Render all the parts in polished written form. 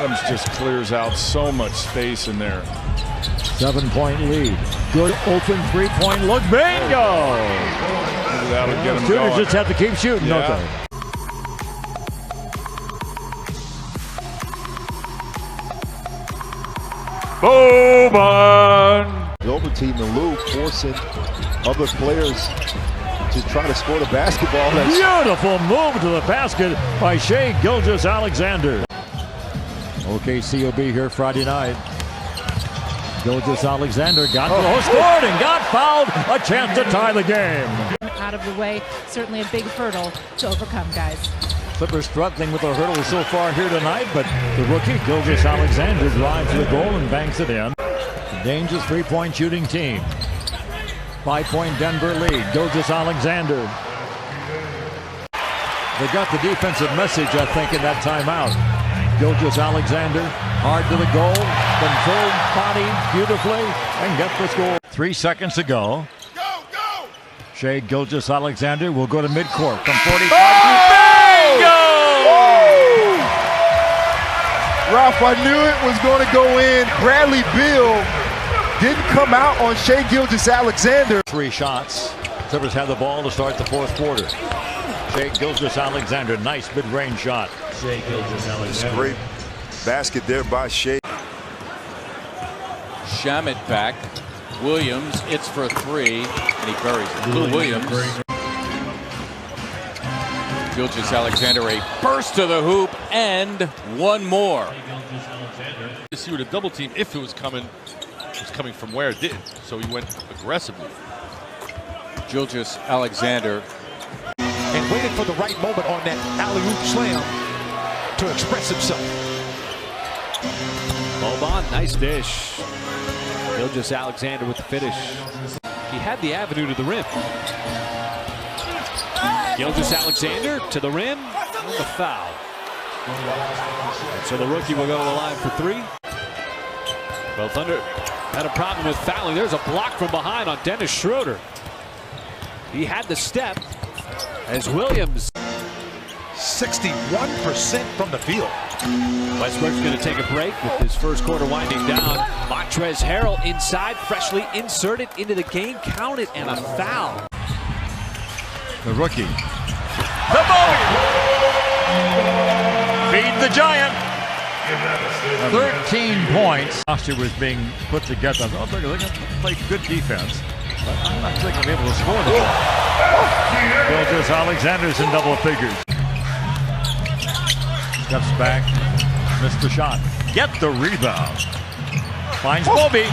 Adams just clears out so much space in there. 7-point lead. Good open three-point look. Bingo! That'll get him Shooters going. just have to keep shooting, don't they? Boban! Double team the loop, forcing other players to try to score the basketball. Beautiful move to the basket by Shai Gilgeous-Alexander. OKC will be here Friday night. Gilgeous-Alexander got scored and got fouled. A chance to tie the game. Out of the way, certainly a big hurdle to overcome, guys. Clippers struggling with the hurdle so far here tonight, but the rookie Gilgeous-Alexander drives to the goal and banks it in. Dangerous three-point shooting team. 5-point Denver lead. Gilgeous-Alexander. They got the defensive message, I think, in that timeout. Gilgeous-Alexander, hard to the goal, controlled body beautifully, and get the score. 3 seconds to go. Go! Shai Gilgeous-Alexander will go to midcourt from 45. Bingo! Ralph, I knew it was going to go in. Bradley Beal didn't come out on Shai Gilgeous-Alexander. 3 shots. Clippers have the ball to start the fourth quarter. Shai Gilgeous-Alexander, nice mid-range shot. Shai Gilgeous-Alexander. Great basket there by Shai. Shamet back. Williams, it's for 3, and he buries it. Lou Williams. Gilgeous-Alexander, a burst to the hoop, and one more. To see where the double team, if it was coming from where it did, so he went aggressively. Gilgeous-Alexander. And waited for the right moment on that alley-oop slam to express himself. Boban, nice dish. Gilgeous-Alexander with the finish. He had the avenue to the rim. Gilgeous-Alexander to the rim, and the foul. And so the rookie will go to the line for 3. Well, Thunder had a problem with fouling. There's a block from behind on Dennis Schroeder. He had the step as Williams. 61% from the field. Westbrook's going to take a break with his first quarter winding down. Montrezl Harrell inside, freshly inserted into the game, counted, and a foul. The rookie. The bogey! Feed the giant! 13 points. Posture was being put together. Oh, they're going to play good defense. But I'm not sure they're going to be able to score the ball. Gilgeous-Alexander's in double figures. Steps back. Missed the shot. Get the rebound. Finds Bobby.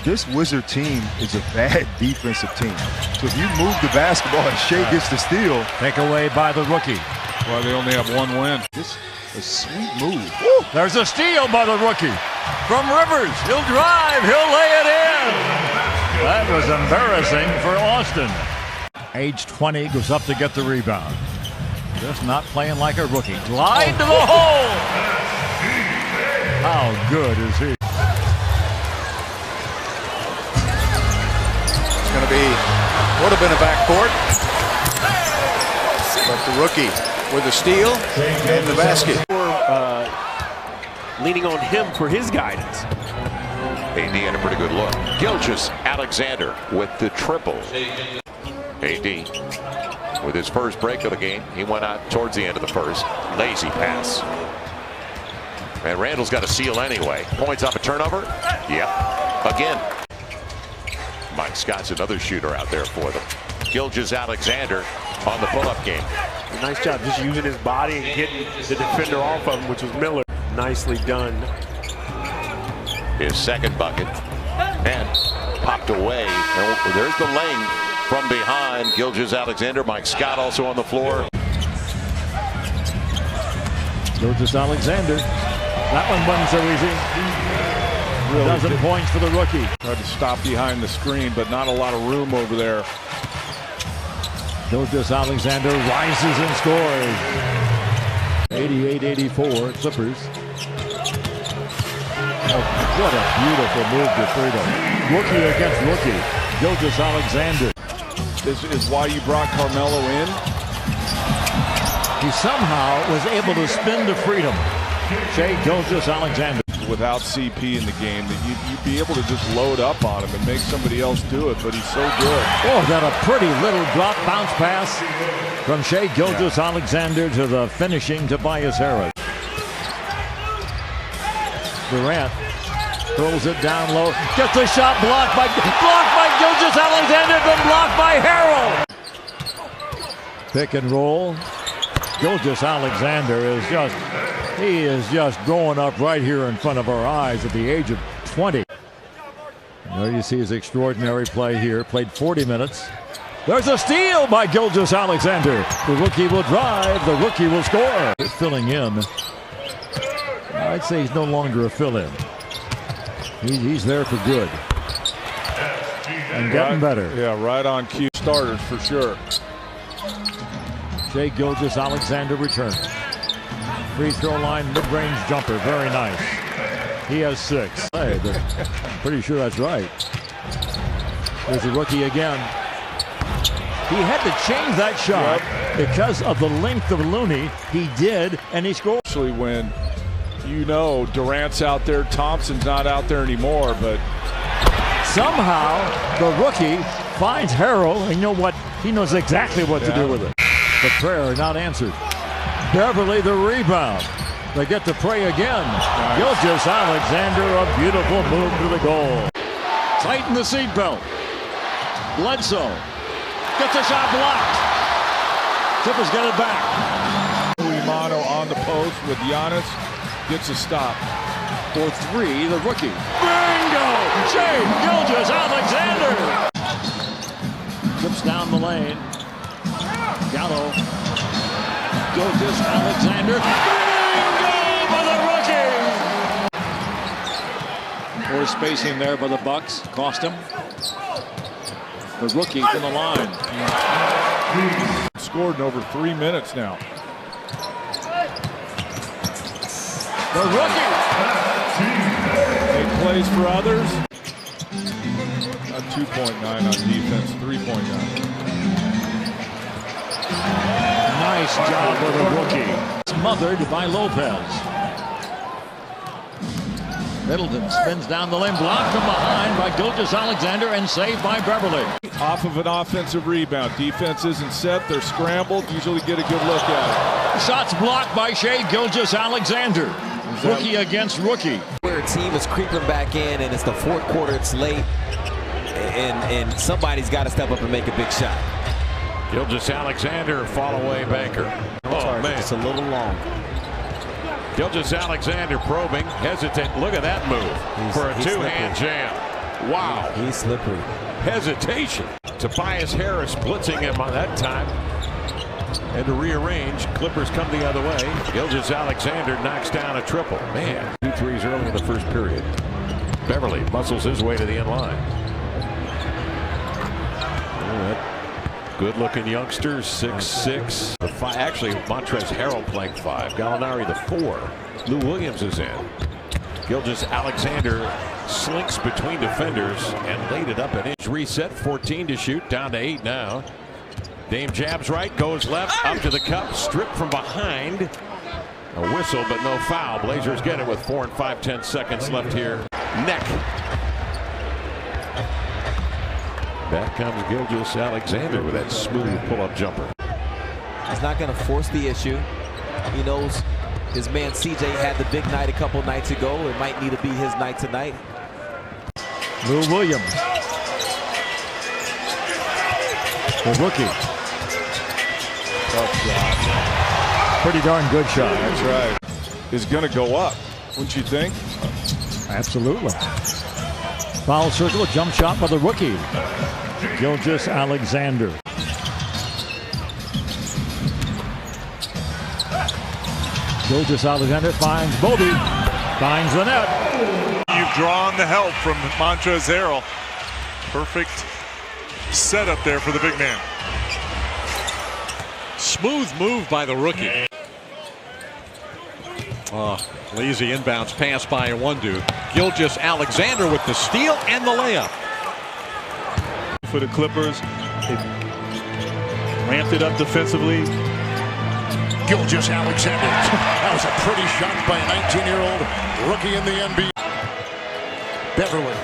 This Wizard team is a bad defensive team. So if you move the basketball and Shai gets the steal. Take away by the rookie. Well, they only have 1 win. This is a sweet move. Woo! There's a steal by the rookie. From Rivers. He'll drive. He'll lay it in. That was embarrassing for Austin. Age 20 goes up to get the rebound. Just not playing like a rookie. Glide to the hole. How good is he? It's going to be, would have been a backcourt. But the rookie with the steal and the basket. Leaning on him for his guidance. AD had a pretty good look. Gilgeous-Alexander with the triple. AD with his first break of the game. He went out towards the end of the first. Lazy pass. And Randall's got a seal anyway. Points off a turnover. Yep. Again. Mike Scott's another shooter out there for them. Gilgeous-Alexander on the pull-up game. Nice job just using his body and getting the defender off of him, which was Miller. Nicely done. His second bucket. And popped away. And there's the lane from behind. Gilgeous-Alexander. Mike Scott also on the floor. Gilgeous-Alexander. That one wasn't so easy. Really 12 points for the rookie. Tried to stop behind the screen, but not a lot of room over there. Gilgeous-Alexander rises and scores. 88-84 Clippers. Oh, what a beautiful move to freedom. Rookie against rookie. Gilgeous-Alexander. This is why you brought Carmelo in. He somehow was able to spin to freedom. Shai Gilgeous-Alexander. Without CP in the game, that you'd be able to just load up on him and make somebody else do it, but he's so good. Oh, got a pretty little drop bounce pass from Shai Gilgeous-Alexander to the finishing Tobias Harris. Durant throws it down low, gets a shot blocked by Gilgeous-Alexander, then blocked by Harrell. Pick and roll. Gilgeous-Alexander is just growing up right here in front of our eyes at the age of 20. And there you see his extraordinary play here. Played 40 minutes. There's a steal by Gilgeous-Alexander. The rookie will drive. The rookie will score. Filling in. I'd say he's no longer a fill-in. He's there for good. And getting better. Yeah, right on cue. Starters for sure. Shai Gilgeous-Alexander returns. Free throw line, mid-range jumper, very nice. He has 6. Hey, I'm pretty sure that's right. There's the rookie again. He had to change that shot because of the length of Looney. He did, and he scored. Actually, when you know Durant's out there, Thompson's not out there anymore, but somehow the rookie finds Harrell, and you know what? He knows exactly what to do with it. The prayer not answered. Beverly the rebound. They get to pray again. Nice. Gilgeous-Alexander, a beautiful move to the goal. Tighten the seatbelt. Bledsoe gets a shot blocked. Clippers get it back. Uimano on the post with Giannis. Gets a stop. For 3, the rookie. Bingo! Shai Gilgeous-Alexander! Trips down the lane. Gallo. Gilgeous-Alexander. Bingo by the rookie! Poor spacing there by the Bucks. Cost him. The rookie from the line. Scored in over 3 minutes now. The rookie. Make plays for others. 2.9 on defense, 3.9. Nice job with the rookie. Smothered by Lopez. Middleton spins down the lane, blocked from behind by Gilgeous-Alexander and saved by Beverly. Off of an offensive rebound. Defense isn't set. They're scrambled. Usually get a good look at it. Shots blocked by Shai Gilgeous-Alexander. Rookie against rookie. Where a team is creeping back in and it's the 4th quarter, it's late. And somebody's got to step up and make a big shot. Gilgeous-Alexander, fall away banker. Oh, man. It's a little long. Gilgeous-Alexander probing, hesitant. Look at that move for a 2-hand jam. Wow. He's slippery. Hesitation. Tobias Harris blitzing him on that time. And to rearrange, Clippers come the other way. Gilgeous-Alexander knocks down a triple. Man, 2 threes early in the first period. Beverly muscles his way to the end line. Good-looking youngster, 6'6". Actually, Montrezl Harrell playing 5. Gallinari the 4. Lou Williams is in. Gilgeous-Alexander slinks between defenders and laid it up an inch. Reset, 14 to shoot, down to 8 now. Dame jabs right, goes left, up to the cup, stripped from behind. A whistle, but no foul. Blazers get it with 4 and 5/10 seconds left here. Neck. Back comes Gilgeous-Alexander with that smooth pull-up jumper. He's not going to force the issue. He knows his man CJ had the big night a couple nights ago. It might need to be his night tonight. Lou Williams. The rookie. Tough shot. Pretty darn good shot. That's right. Is going to go up, wouldn't you think? Absolutely. Foul circle, jump shot by the rookie. Gilgeous-Alexander. Gilgeous-Alexander finds Bobby. Finds the net. You've drawn the help from Montrezl Harrell. Perfect setup there for the big man. Smooth move by the rookie. Lazy inbounds pass by a one dude. Gilgeous-Alexander with the steal and the layup. For the Clippers, they ramped it up defensively. Gilgeous-Alexander. That was a pretty shot by a 19-year-old rookie in the NBA. Beverly.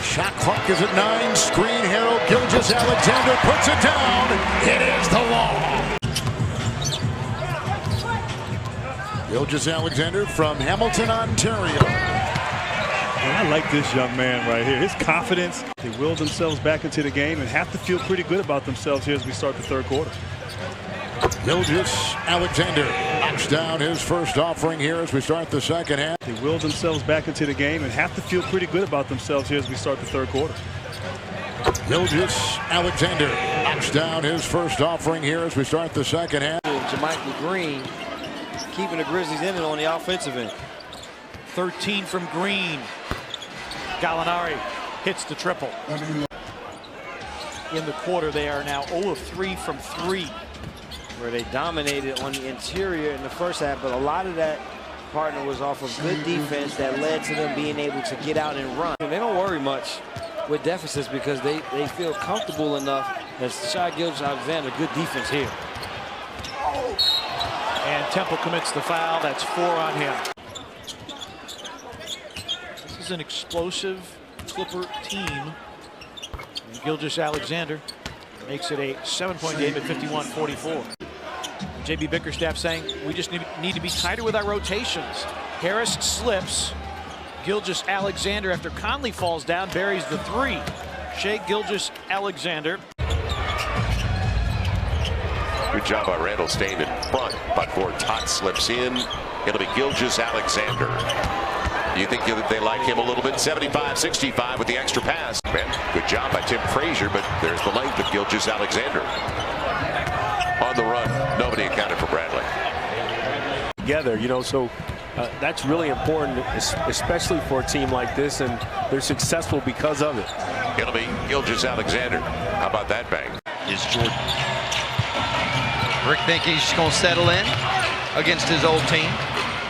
Shot clock is at 9. Screen Harold. Gilgeous-Alexander puts it down. It is the law. Gilgeous-Alexander from Hamilton, Ontario. I like this young man right here. His confidence. They will themselves back into the game and have to feel pretty good about themselves here as we start the third quarter. Gilgeous-Alexander knocks down his first offering here as we start the second half. They will themselves back into the game and have to feel pretty good about themselves here as we start the third quarter. Gilgeous-Alexander knocks down his first offering here as we start the second half. JaMychal Green keeping the Grizzlies in it on the offensive end. 13 from Green. Gallinari hits the triple. In the quarter, they are now 0 of 3 from 3. Where they dominated on the interior in the first half, but a lot of that, partner, was off of good defense that led to them being able to get out and run. And they don't worry much with deficits because they feel comfortable enough as Shai Gilgeous-Alexander. Good defense here. And Temple commits the foul. That's 4 on him. This is an explosive Clipper team. And Gilgeous-Alexander makes it a 7-point game at 51-44. JB Bickerstaff saying we just need to be tighter with our rotations. Harris slips. Gilgeous-Alexander, after Conley falls down, buries the 3. Shai Gilgeous-Alexander. Good job by Randall staying in front, but Gortat slips in. It'll be Gilgeous-Alexander. Do you think they like him a little bit? 75-65 with the extra pass. Man, good job by Tim Frazier, but there's the length of Gilgeous-Alexander. On the run, nobody accounted for Bradley. Together, you know, so that's really important, especially for a team like this, and they're successful because of it. It'll be Gilgeous-Alexander. How about that bang? Is Jordan. Rick thinking he's just going to settle in against his old team.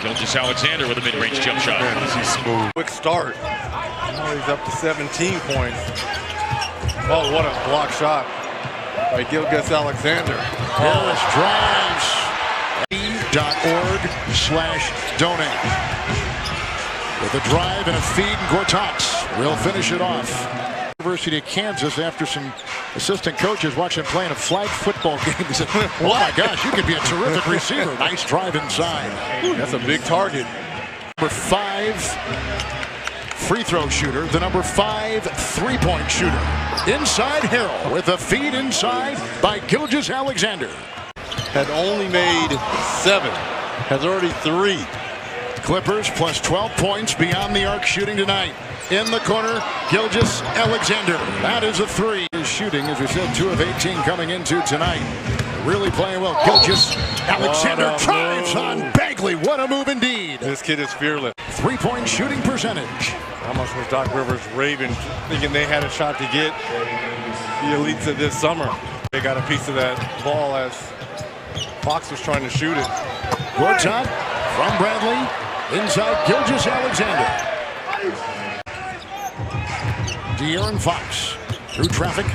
Gilgeous-Alexander with a mid-range jump shot. Smooth. Quick start. Now he's up to 17 points. Oh, what a block shot by Gilgeous-Alexander. Harris drives. .org/donate. With a drive and a feed, and Gortat will finish it off. University of Kansas, after some assistant coaches watching him play in a flag football game, he said, oh my gosh, you could be a terrific receiver. Nice drive inside. That's a big target. Number 5 free throw shooter, the number 5 3-point shooter. Inside Harrell with a feed inside by Gilgeous-Alexander. Had only made 7, has already 3. Clippers plus 12 points beyond the arc shooting tonight. In the corner, Gilgeous-Alexander. That is a 3. His shooting, as we said, 2 of 18 coming into tonight. Really playing well. Gilgeous-Alexander drives on Bagley. What a move indeed. This kid is fearless. 3-point shooting percentage. How much was Doc Rivers raving, thinking they had a shot to get the elites of this summer? They got a piece of that ball as Fox was trying to shoot it. Gortat from Bradley. Inside Gilgeous-Alexander. De'Aaron Fox through traffic.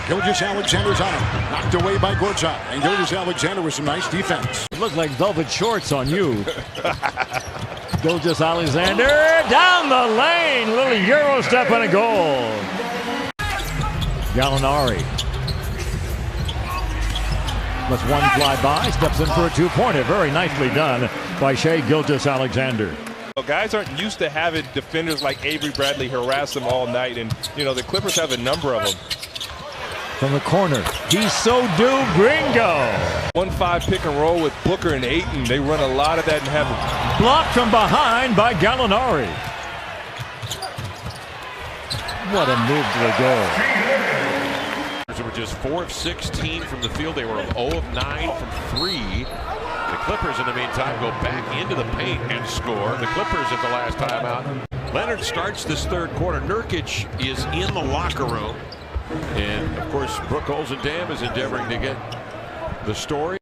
Gilgeous-Alexander's on him. Knocked away by Gortat. And Gilgeous-Alexander with some nice defense. It looked like velvet shorts on you. Gilgeous-Alexander down the lane. Little Euro step and a goal. Gallinari. Lets one fly by. Steps in for a 2-pointer. Very nicely done by Shai Gilgeous-Alexander. Guys aren't used to having defenders like Avery Bradley harass them all night, and you know the Clippers have a number of them. From the corner, he's so due gringo. 1-5 pick and roll with Booker and Ayton. They run a lot of that and have it. Blocked from behind by Gallinari. What a move to the goal. They were just 4 of 16 from the field. They were 0 of 9 from 3. The Clippers, in the meantime, go back into the paint and score. The Clippers at the last timeout. Leonard starts this third quarter. Nurkic is in the locker room. And, of course, Brooke Olzendam is endeavoring to get the story.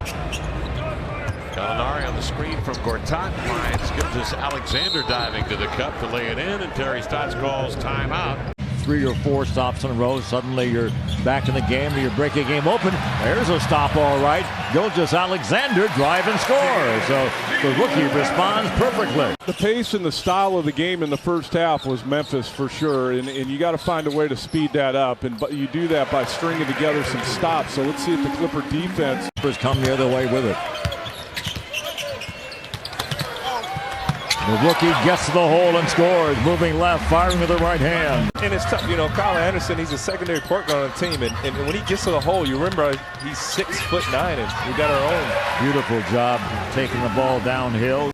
Gallinari on the screen from Gortat. Finds Gilgeous-Alexander diving to the cup to lay it in. And Terry Stotts calls timeout. 3 or 4 stops in a row. Suddenly you're back in the game, or you break a game open. There's a stop, all right. Gilgeous-Alexander drive and score. So the rookie responds perfectly. The pace and the style of the game in the first half was Memphis for sure, and you got to find a way to speed that up, and you do that by stringing together some stops. So let's see if the Clipper defense come the other way with it. The rookie gets to the hole and scores, moving left, firing with the right hand. And it's tough, you know, Kyle Anderson, he's a secondary point guard on the team, and when he gets to the hole, you remember he's 6'9", and we got our own. Beautiful job taking the ball downhill.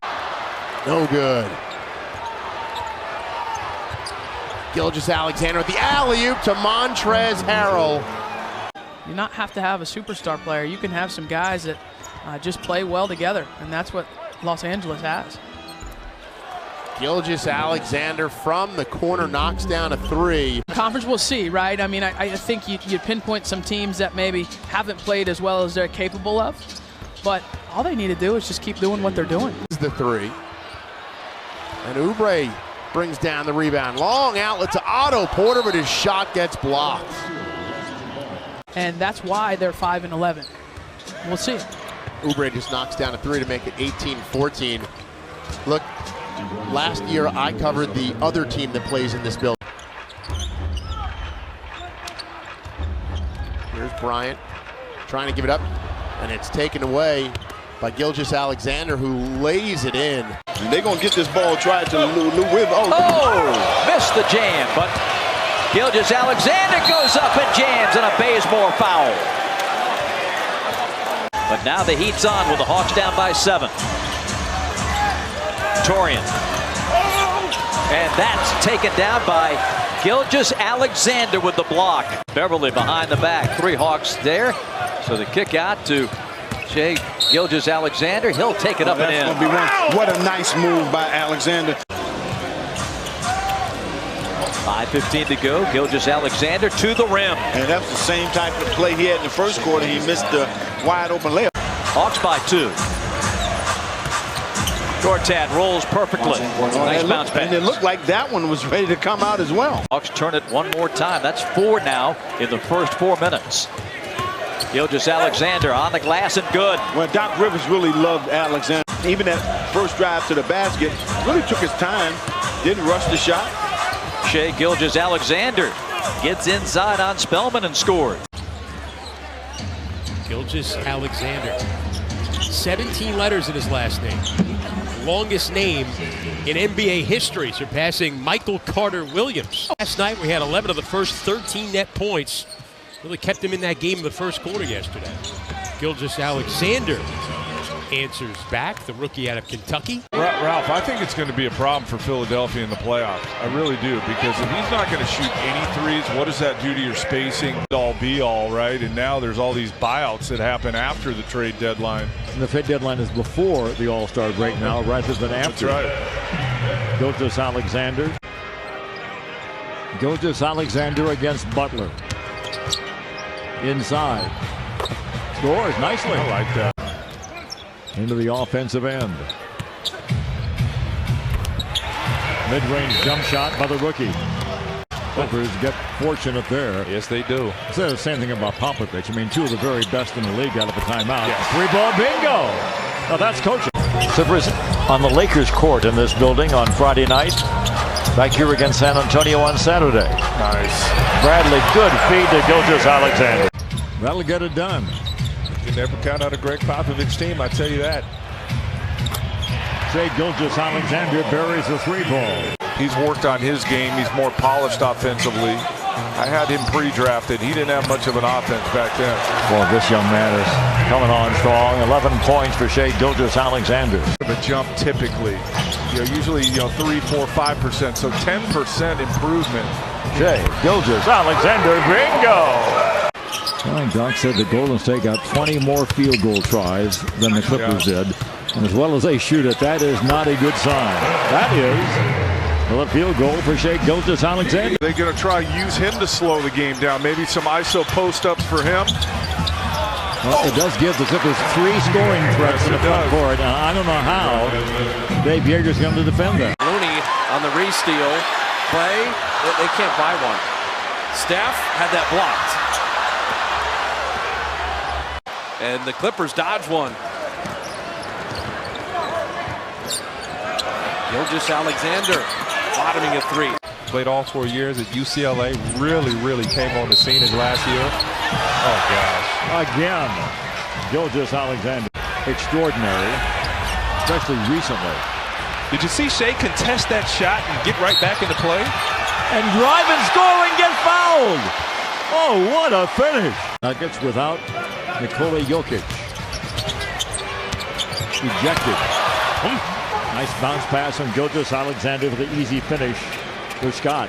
No good. Gilgeous-Alexander with the alley-oop to Montrezl Harrell. You not have to have a superstar player. You can have some guys that just play well together, and that's what Los Angeles has. Gilgeous-Alexander from the corner knocks down a 3. Conference, we'll see, right? I mean, I think you pinpoint some teams that maybe haven't played as well as they're capable of, but all they need to do is just keep doing what they're doing. This is the 3. And Oubre brings down the rebound. Long outlet to Otto Porter, but his shot gets blocked. And that's why they're 5-11. We'll see. Oubre just knocks down a 3 to make it 18-14. Look, last year I covered the other team that plays in this building. Here's Bryant trying to give it up, and it's taken away by Gilgeous-Alexander, who lays it in. And they're going to get this ball tried to Lou with. Missed the jam, but Gilgeous-Alexander goes up and jams, and a Bazemore foul. But now the heat's on with the Hawks down by 7. Torian. And that's taken down by Gilgeous-Alexander with the block. Beverly behind the back. 3 Hawks there. So the kick out to Shai Gilgeous-Alexander. He'll take it up and in. Gonna be one. What a nice move by Alexander. 5:15 to go. Gilgeous-Alexander to the rim. And that's the same type of play he had in the first quarter. He missed the wide open layup. Hawks by 2. Gortat rolls perfectly. Nice bounce pass. And it looked like that one was ready to come out as well. Hawks turn it one more time. That's 4 now in the first 4 minutes. Gilgeous-Alexander on the glass and good. Well, Doc Rivers really loved Alexander. Even that first drive to the basket, really took his time, didn't rush the shot. Shai Gilgeous-Alexander gets inside on Spellman and scores. Gilgeous-Alexander, 17 letters in his last name. Longest name in NBA history, surpassing Michael Carter Williams. Last night we had 11 of the first 13 net points. Really kept him in that game in the first quarter yesterday. Gilgeous-Alexander answers back, the rookie out of Kentucky. Ralph, I think it's going to be a problem for Philadelphia in the playoffs. I really do, because if he's not going to shoot any threes, what does that do to your spacing? All be all, right? And now there's all these buyouts that happen after the trade deadline. And the trade deadline is before the All-Star break now, rather than after. That's right. Gilgeous-Alexander. Gilgeous-Alexander against Butler. Inside. Scores nicely. I like that. Into the offensive end. Mid-range jump shot by the rookie. Clippers get fortunate there. Yes, they do. Say the same thing about Popovich. I mean, 2 of the very best in the league out of a timeout. Yes. 3-ball bingo. Now that's coaching. Clippers on the Lakers court in this building on Friday night. Back here against San Antonio on Saturday. Nice. Bradley, good feed to Gilgeous-Alexander. That'll get it done. You never count out a Greg Popovich team, I tell you that. Shai Gilgeous-Alexander buries the 3-ball. He's worked on his game. He's more polished offensively. I had him pre-drafted. He didn't have much of an offense back then. Well, this young man is coming on strong. 11 points for Shai Gilgeous-Alexander. The jump typically, usually 3, 4, 5%. So 10% improvement. Shai Gilgeous-Alexander, bingo! Doc said the Golden State got 20 more field goal tries than the Clippers did. And as well as they shoot it, that is not a good sign. That is a field goal for Shai Gilgeous-Alexander. They're going to try use him to slow the game down. Maybe some ISO post-ups for him. Well, it does give the Clippers 3 scoring threats in the front court. I don't know how Dave Yeager's going to defend that. Looney on the re-steal. Play. They can't buy one. Steph had that blocked. And the Clippers dodge one. Gilgeous-Alexander bottoming a three. Played all 4 years at UCLA. Really came on the scene his last year. Oh, gosh. Again, Gilgeous-Alexander. Extraordinary, especially recently. Did you see Shai contest that shot and get right back into play? And drive and score and get fouled. Oh, what a finish. Nuggets without Nikola Jokic. Ejected. Nice bounce pass from Gilgeous-Alexander for the easy finish for Scott.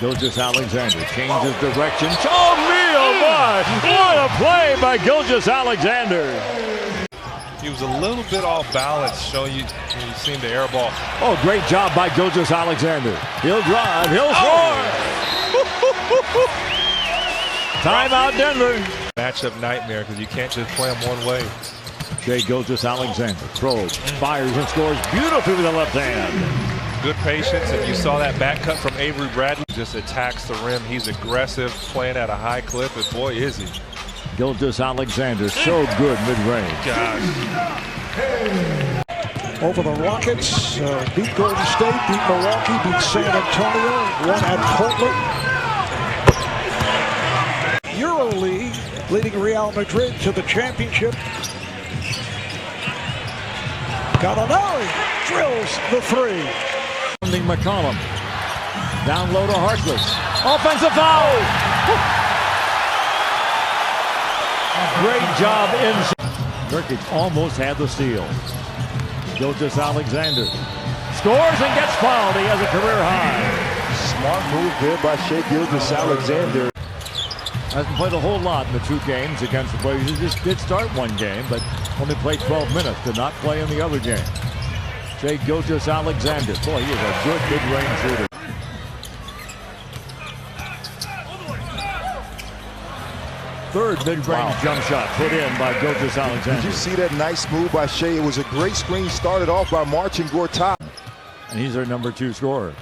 Gilgeous-Alexander changes direction. Oh, me, oh my! What a play by Gilgeous-Alexander. He was a little bit off balance, showing you he seemed to air ball. Oh, great job by Gilgeous-Alexander. He'll drive, he'll score. Timeout, Denver. Matchup nightmare because you can't just play him one way. Shai Gilgeous-Alexander probes, fires, and scores beautifully with the left hand. Good patience, and you saw that back cut from Avery Bradley. Just attacks the rim. He's aggressive, playing at a high clip, and boy, is he. Gilgeous-Alexander, so good mid-range. Gosh. Over the Rockets, beat Golden State, beat Milwaukee, beat San Antonio, won at Portland. EuroLeague leading Real Madrid to the championship. Gallinari drills the three. McCollum. Down low to Harkless. Offensive foul! Great job inside. Nurkic almost had the steal. Gilgeous-Alexander scores and gets fouled. He has a career high. Smart move there by Shai Gilgeous-Alexander. Hasn't played a whole lot in the 2 games against the Blazers. Just did start 1 game, but only played 12 minutes. Did not play in the other game. Shai Gilgeous-Alexander. Boy, he is a good mid-range shooter. Third mid-range jump shot put in by Gilgeous-Alexander. Did you see that nice move by Shai? It was a great screen started off by marching Gortat. And he's their number 2 scorer.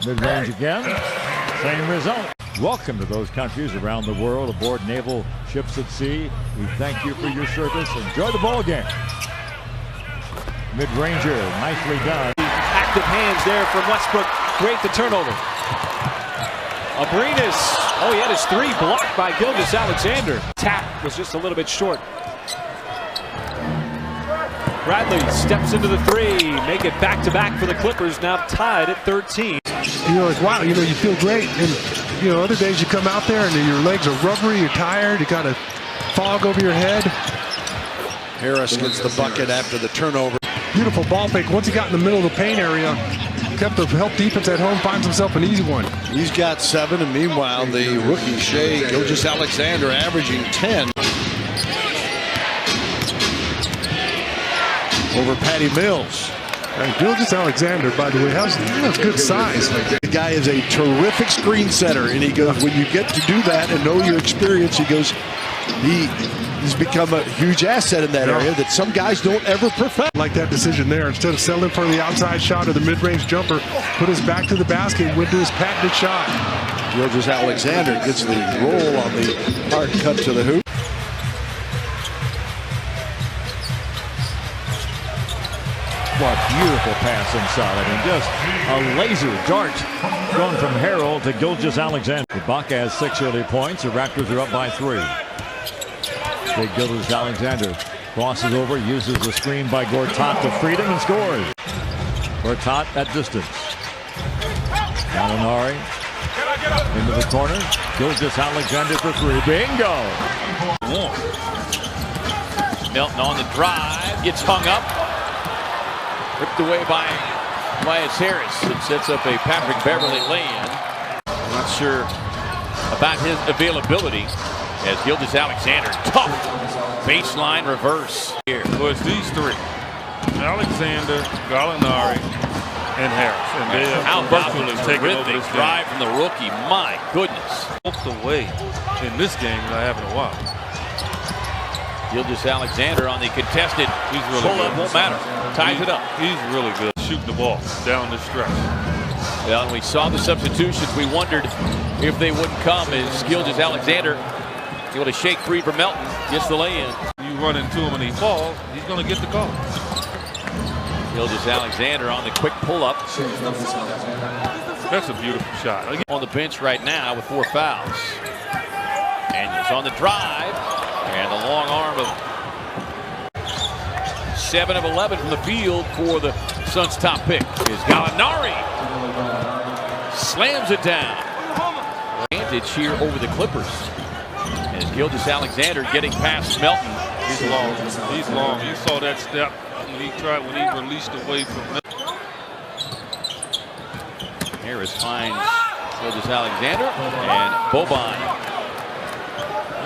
Mid-range again. Same result. Welcome to those countries around the world aboard naval ships at sea. We thank you for your service. Enjoy the ball game. Mid-ranger, nicely done. Active hands there from Westbrook. Great the turnover. Abrinas. Oh, he had his 3 blocked by Gilgeous-Alexander. Tap was just a little bit short. Bradley steps into the 3. Make it back-to-back for the Clippers. Now tied at 13. You're like, wow, you feel great. And, other days you come out there and your legs are rubbery, you're tired, you got a fog over your head. Harris gets the bucket after the turnover. Beautiful ball fake. Once he got in the middle of the paint area, kept the help defense at home, finds himself an easy one. He's got 7, and meanwhile, the rookie Shai Gilgeous-Alexander averaging 10. Over Patty Mills. And Gilgeous-Alexander, by the way, has good size. The guy is a terrific screen setter, and he goes, when you get to do that and know your experience, he goes, he's become a huge asset in that area that some guys don't ever perfect. Like that decision there, instead of settling for the outside shot or the mid-range jumper, put his back to the basket, went to his patented shot. Gilgeous-Alexander gets the roll on the hard cut to the hoop. What beautiful pass inside. I mean, just a laser dart going from Harrell to Gilgeous-Alexander. Ibaka has 6 early points. The Raptors are up by 3. Big Gilgeous-Alexander crosses over, uses the screen by Gortat to freedom and scores. Gortat at distance. Gallinari into the corner. Gilgeous-Alexander for 3. Bingo! Milton on the drive, gets hung up. Ripped away by Elias Harris. It sets up a Patrick Beverly lay-in. Not sure about his availability as Gilgeous-Alexander, tough baseline reverse here. Well, it's these 3. Alexander, Gallinari, and Harris. And they how about the terrific drive from the rookie? My goodness. Both the way in this game that I have in a while. Gilgeous-Alexander on the contested. He's really pull-up good. won't matter. Ties it up. He's really good shooting the ball down the stretch. Well, when we saw the substitutions, we wondered if they wouldn't come as Gilgeous-Alexander able to shake free from Melton. Gets the lay-in. You run into him and he falls, he's going to get the call. Gilgeous-Alexander on the quick pull-up. That's a beautiful shot. On the bench right now with 4 fouls. And he's on the drive. And the long arm of 7 of 11 from the field for the Suns' top pick is Gallinari. Slams it down. Advantage here over the Clippers. As Gilgeous-Alexander getting past Melton. He's long. He's long. You saw that step when he released away from Melton. Harris finds Gilgeous-Alexander and Boban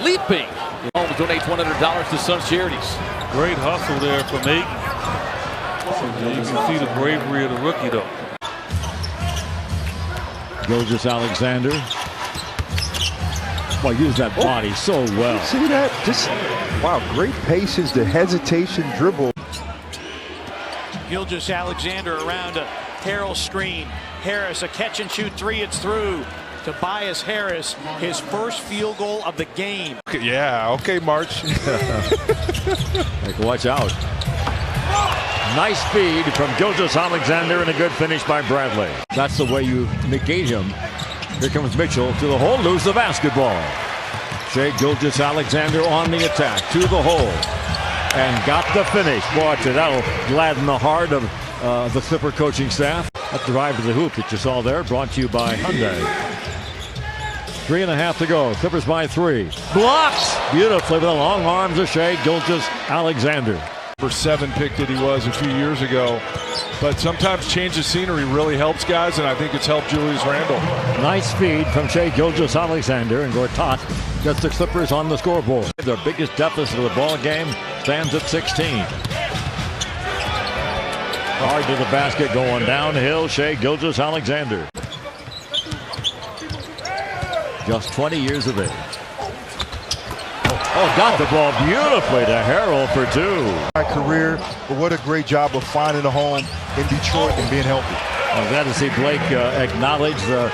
leaping. Home donates $100 to Suns charities. Great hustle there from Aiton. You can see the bravery of the rookie, though. Gilgeous-Alexander. Well, use that body so well. See that? Just, wow, great patience, the hesitation, dribble. Gilgeous-Alexander around a Harrell screen. Harris, a catch and shoot 3, it's through. Tobias Harris, his first field goal of the game. Yeah, okay, March. Watch out. Nice feed from Gilgeous-Alexander and a good finish by Bradley. That's the way you negate him. Here comes Mitchell to the hole, lose the basketball. Shai Gilgeous-Alexander on the attack to the hole and got the finish. Watch it, that'll gladden the heart of the Clipper coaching staff. That drive to the hoop that you saw there, brought to you by Hyundai. 3.5 to go. Clippers by 3. Blocks beautifully with the long arms of Shai Gilgeous-Alexander. Number 7 pick that he was a few years ago. But sometimes change of scenery really helps guys, and I think it's helped Julius Randle. Nice feed from Shai Gilgeous-Alexander, and Gortat gets the Clippers on the scoreboard. Their biggest deficit of the ball game stands at 16. Hard to the basket going downhill, Shai Gilgeous-Alexander. Just 20 years of age. Oh, got the ball beautifully to Harrell for 2. My career, but what a great job of finding a home in Detroit and being healthy. I'm glad to see Blake acknowledge the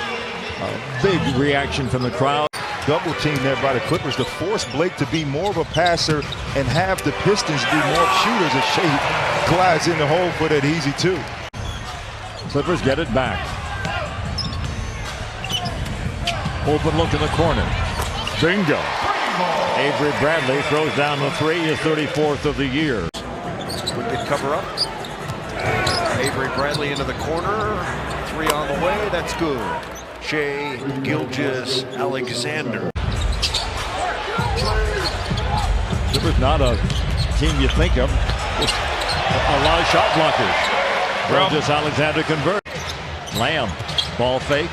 big reaction from the crowd. Double team there by the Clippers to force Blake to be more of a passer and have the Pistons be more shooters as Shai glides in the hole for that easy 2. Clippers get it back. Open look in the corner. Bingo. Avery Bradley throws down the 3, his 34th of the year. Wicked cover up. Avery Bradley into the corner. 3 on the way. That's good. Shai Gilgeous-Alexander. Clippers not a team you think of. Just a lot of shot blockers. Gilgeous-Alexander converts. Lamb, ball fake.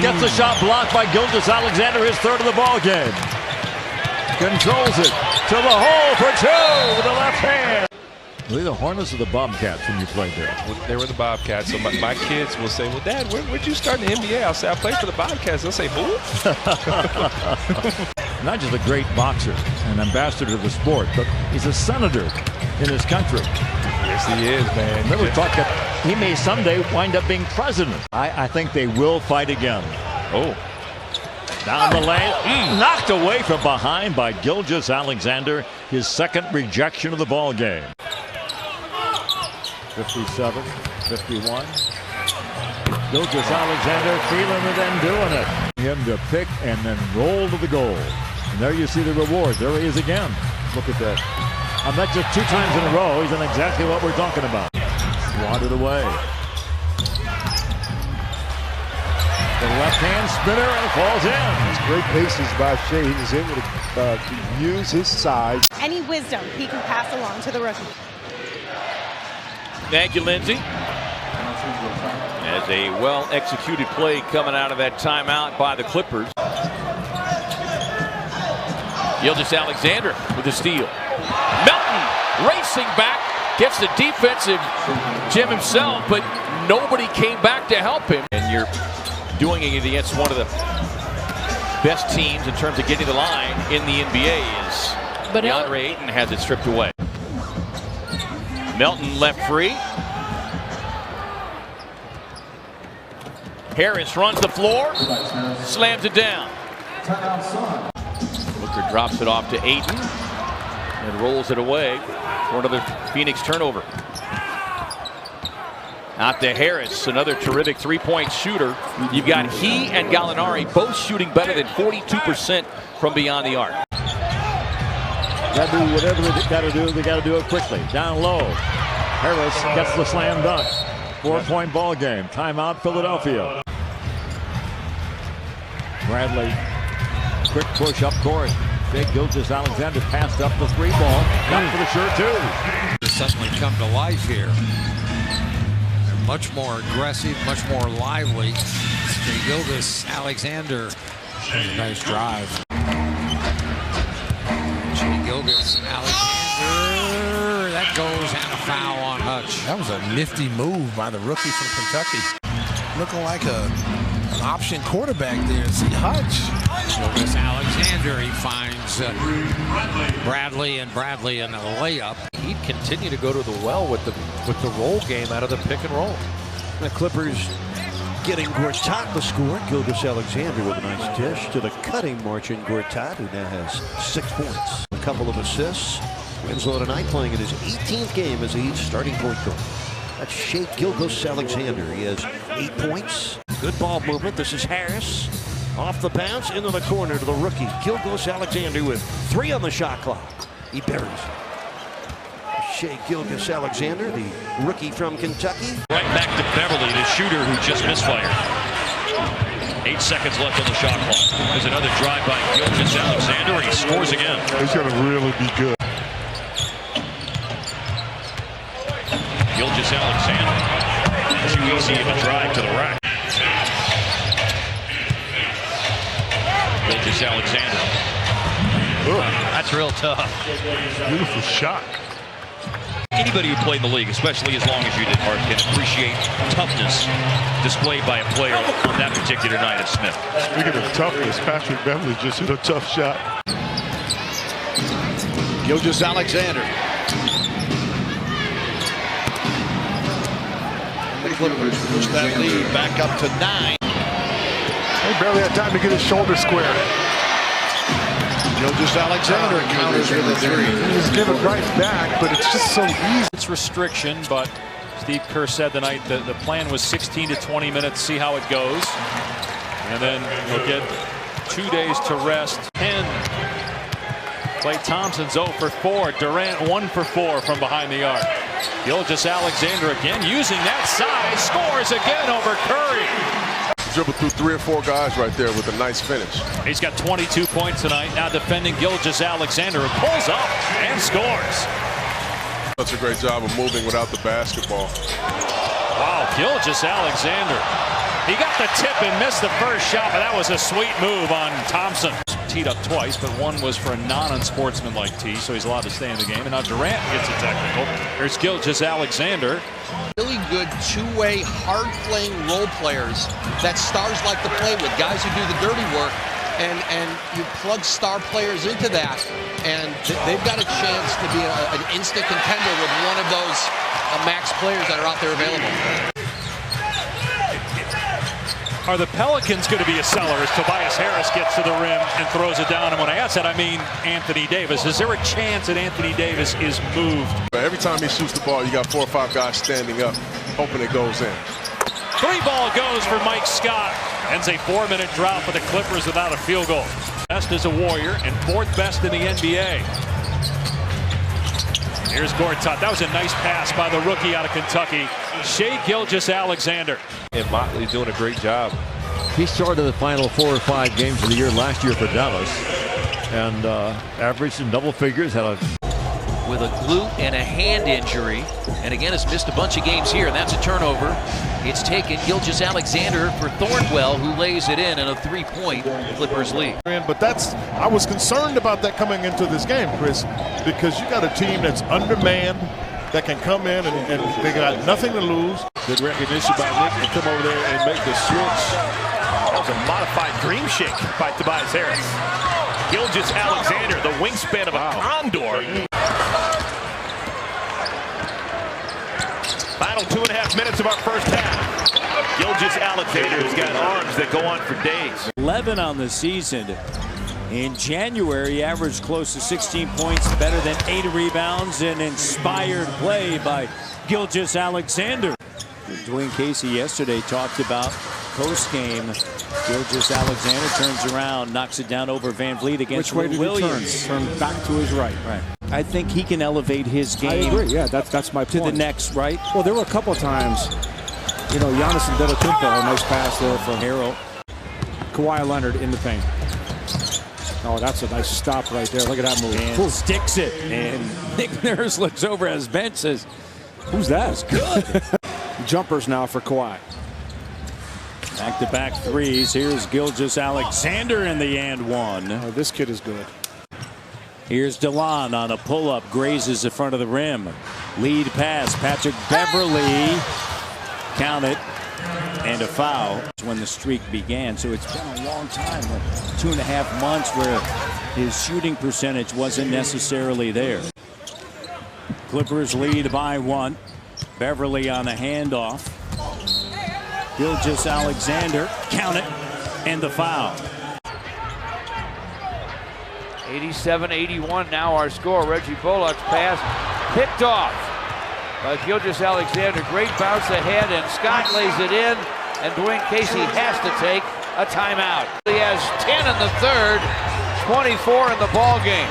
Gets a shot blocked by Gilgeous-Alexander, his 3rd of the ball game. Controls it to the hole for 2 with the left hand. Were they the Hornets or the Bobcats when you played there? Well, they were the Bobcats. So my kids will say, well, Dad, where'd you start in the NBA? I'll say, I played for the Bobcats. They'll say, who? Not just a great boxer, an ambassador of the sport, but he's a senator in his country. Yes, he is, man. Never thought that he may someday wind up being president. I think they will fight again. Oh. Down the lane, knocked away from behind by Gilgeous-Alexander, his 2nd rejection of the ball game. 57, 51. Gilgeous-Alexander feeling it and doing it. Him to pick and then roll to the goal. And there you see the reward. There he is again. Look at that. And that's just 2 times in a row. He's done exactly what we're talking about. Swatted away. The left-hand spinner and falls in. It's great patience by Shai. He was able to use his size. Any wisdom he can pass along to the rookie. Thank you, Lindsay. As a well-executed play coming out of that timeout by the Clippers. Gilgeous-Alexander with the steal. Melton racing back, gets the defensive gem himself, but nobody came back to help him. And you're doing it against one of the best teams in terms of getting the line in the NBA is But DeAndre Ayton has it stripped away. Melton left free. Harris runs the floor, slams it down. Booker drops it off to Ayton and rolls it away for another Phoenix turnover. Out to Harris, another terrific three-point shooter. You've got he and Gallinari both shooting better than 42% from beyond the arc. Got to do whatever they got to do. They got to do it quickly. Down low. Harris gets the slam dunk. 4-point ball game. Timeout, Philadelphia. Bradley, quick push up court. Big Gilgeous-Alexander passed up the three ball. Got for the sure two. Suddenly come to life here. They're much more aggressive, much more lively. Gilgeous-Alexander. Nice drive. Gilgeous-Alexander. That goes and a foul on Hutch. That was a nifty move by the rookie from Kentucky. Looking like an option quarterback there. See Hutch. Gilgeous-Alexander, he finds Bradley, and Bradley in a layup. He'd continue to go to the well with the roll game out of the pick and roll. The Clippers getting Gortat the score. Gilgeous-Alexander with a nice dish to the cutting Marcin Gortat, who now has 6 points. A couple of assists. Winslow tonight playing in his 18th game as a Heat starting point guard. That's Shai Gilgeous-Alexander. He has 8 points. Good ball movement. This is Harris. Off the bounce, into the corner to the rookie. Gilgeous-Alexander with 3 on the shot clock. He buries it. Shai Gilgeous-Alexander, the rookie from Kentucky. Right back to Beverly, the shooter who just misfired. 8 seconds left on the shot clock. There's another drive by Gilgeous-Alexander, and he scores again. He's going to really be good. Gilgeous-Alexander. Too easy of a drive to the rack. Gilgeous-Alexander. That's real tough. Beautiful shot. Anybody who played in the league, especially as long as you did, Mark, can appreciate toughness displayed by a player on that particular night at Smith. Speaking of toughness, Patrick Beverly just hit a tough shot. Gilgeous-Alexander. The Clippers push that lead back up to 9. He barely had time to get his shoulder square. Gilgeous-Alexander counters with a 3. He just give it right back, but it's just so easy. It's restriction, but Steve Kerr said tonight that the plan was 16 to 20 minutes, see how it goes. And then we'll get 2 days to rest. 10. Klay Thompson's 0 for 4. Durant 1 for 4 from behind the arc. Gilgeous-Alexander again using that size, scores again over Curry. Dribble through 3 or 4 guys right there with a nice finish. He's got 22 points tonight, now defending Gilgeous-Alexander, who pulls up and scores. Such a great job of moving without the basketball. Wow, Gilgeous-Alexander. He got the tip and missed the first shot, but that was a sweet move on Thompson. Teed up twice, but one was for a non-unsportsmanlike tee, so he's allowed to stay in the game. And now Durant gets a technical. There's Gilgeous-Alexander. Really good two-way, hard-playing role players that stars like to play with, guys who do the dirty work, and you plug star players into that, and they've got a chance to be an instant contender with one of those max players that are out there available. Are the Pelicans going to be a seller as Tobias Harris gets to the rim and throws it down? And when I ask that, I mean Anthony Davis. Is there a chance that Anthony Davis is moved? Every time he shoots the ball, you got 4 or 5 guys standing up, hoping it goes in. 3 ball goes for Mike Scott. Ends a 4-minute drought for the Clippers without a field goal. Best as a Warrior and 4th best in the NBA. Here's Gortat. That was a nice pass by the rookie out of Kentucky, Shai Gilgeous-Alexander. And Motley's doing a great job. He started the final 4 or 5 games of the year last year for Dallas, and averaged in double figures. Had a with a glute and a hand injury, and again has missed a bunch of games here, and that's a turnover. It's taken Gilgeous-Alexander for Thornwell, who lays it in a 3-point Clippers lead. But I was concerned about that coming into this game, Chris, because you got a team that's undermanned, that can come in and they got nothing to lose. Good recognition by Nick to come over there and make the switch. That was a modified dream shake by Tobias Harris. Gilgeous-Alexander the wingspan of a condor. Final 2.5 minutes of our first half. Gilgeous-Alexander's got arms that go on for days. 11 on the season. In January, he averaged close to 16 points, better than 8 rebounds, and inspired play by Gilgeous-Alexander. Dwayne Casey yesterday talked about post-game. Gilgeous-Alexander turns around, knocks it down over Van Vliet against Williams. Turn back to his right. Right. I think he can elevate his game. I agree. Yeah, that's my point. To the next, right? Well, there were a couple of times, you know, Giannis and Antetokounmpo, a nice pass there from Harrell. Kawhi Leonard in the paint. Oh, that's a nice stop right there. Look at that move. And sticks it. And Nick Nurse looks over at his bench, says, "Who's that?" Good. Jumpers now for Kawhi. Back-to-back threes. Here's Gilgeous-Alexander in the and one. Oh, this kid is good. Here's DeLon on a pull-up, grazes the front of the rim. Lead pass, Patrick Beverly. Count it. And a foul when the streak began. So it's been a long time, like 2.5 months, where his shooting percentage wasn't necessarily there. Clippers lead by 1. Beverly on a handoff. Gilgeous-Alexander, count it, and the foul. 87-81 now our score. Reggie Bullock's pass picked off by Gilgeous-Alexander. Great bounce ahead, and Scott lays it in, and Dwayne Casey has to take a timeout. He has 10 in the third, 24 in the ball game.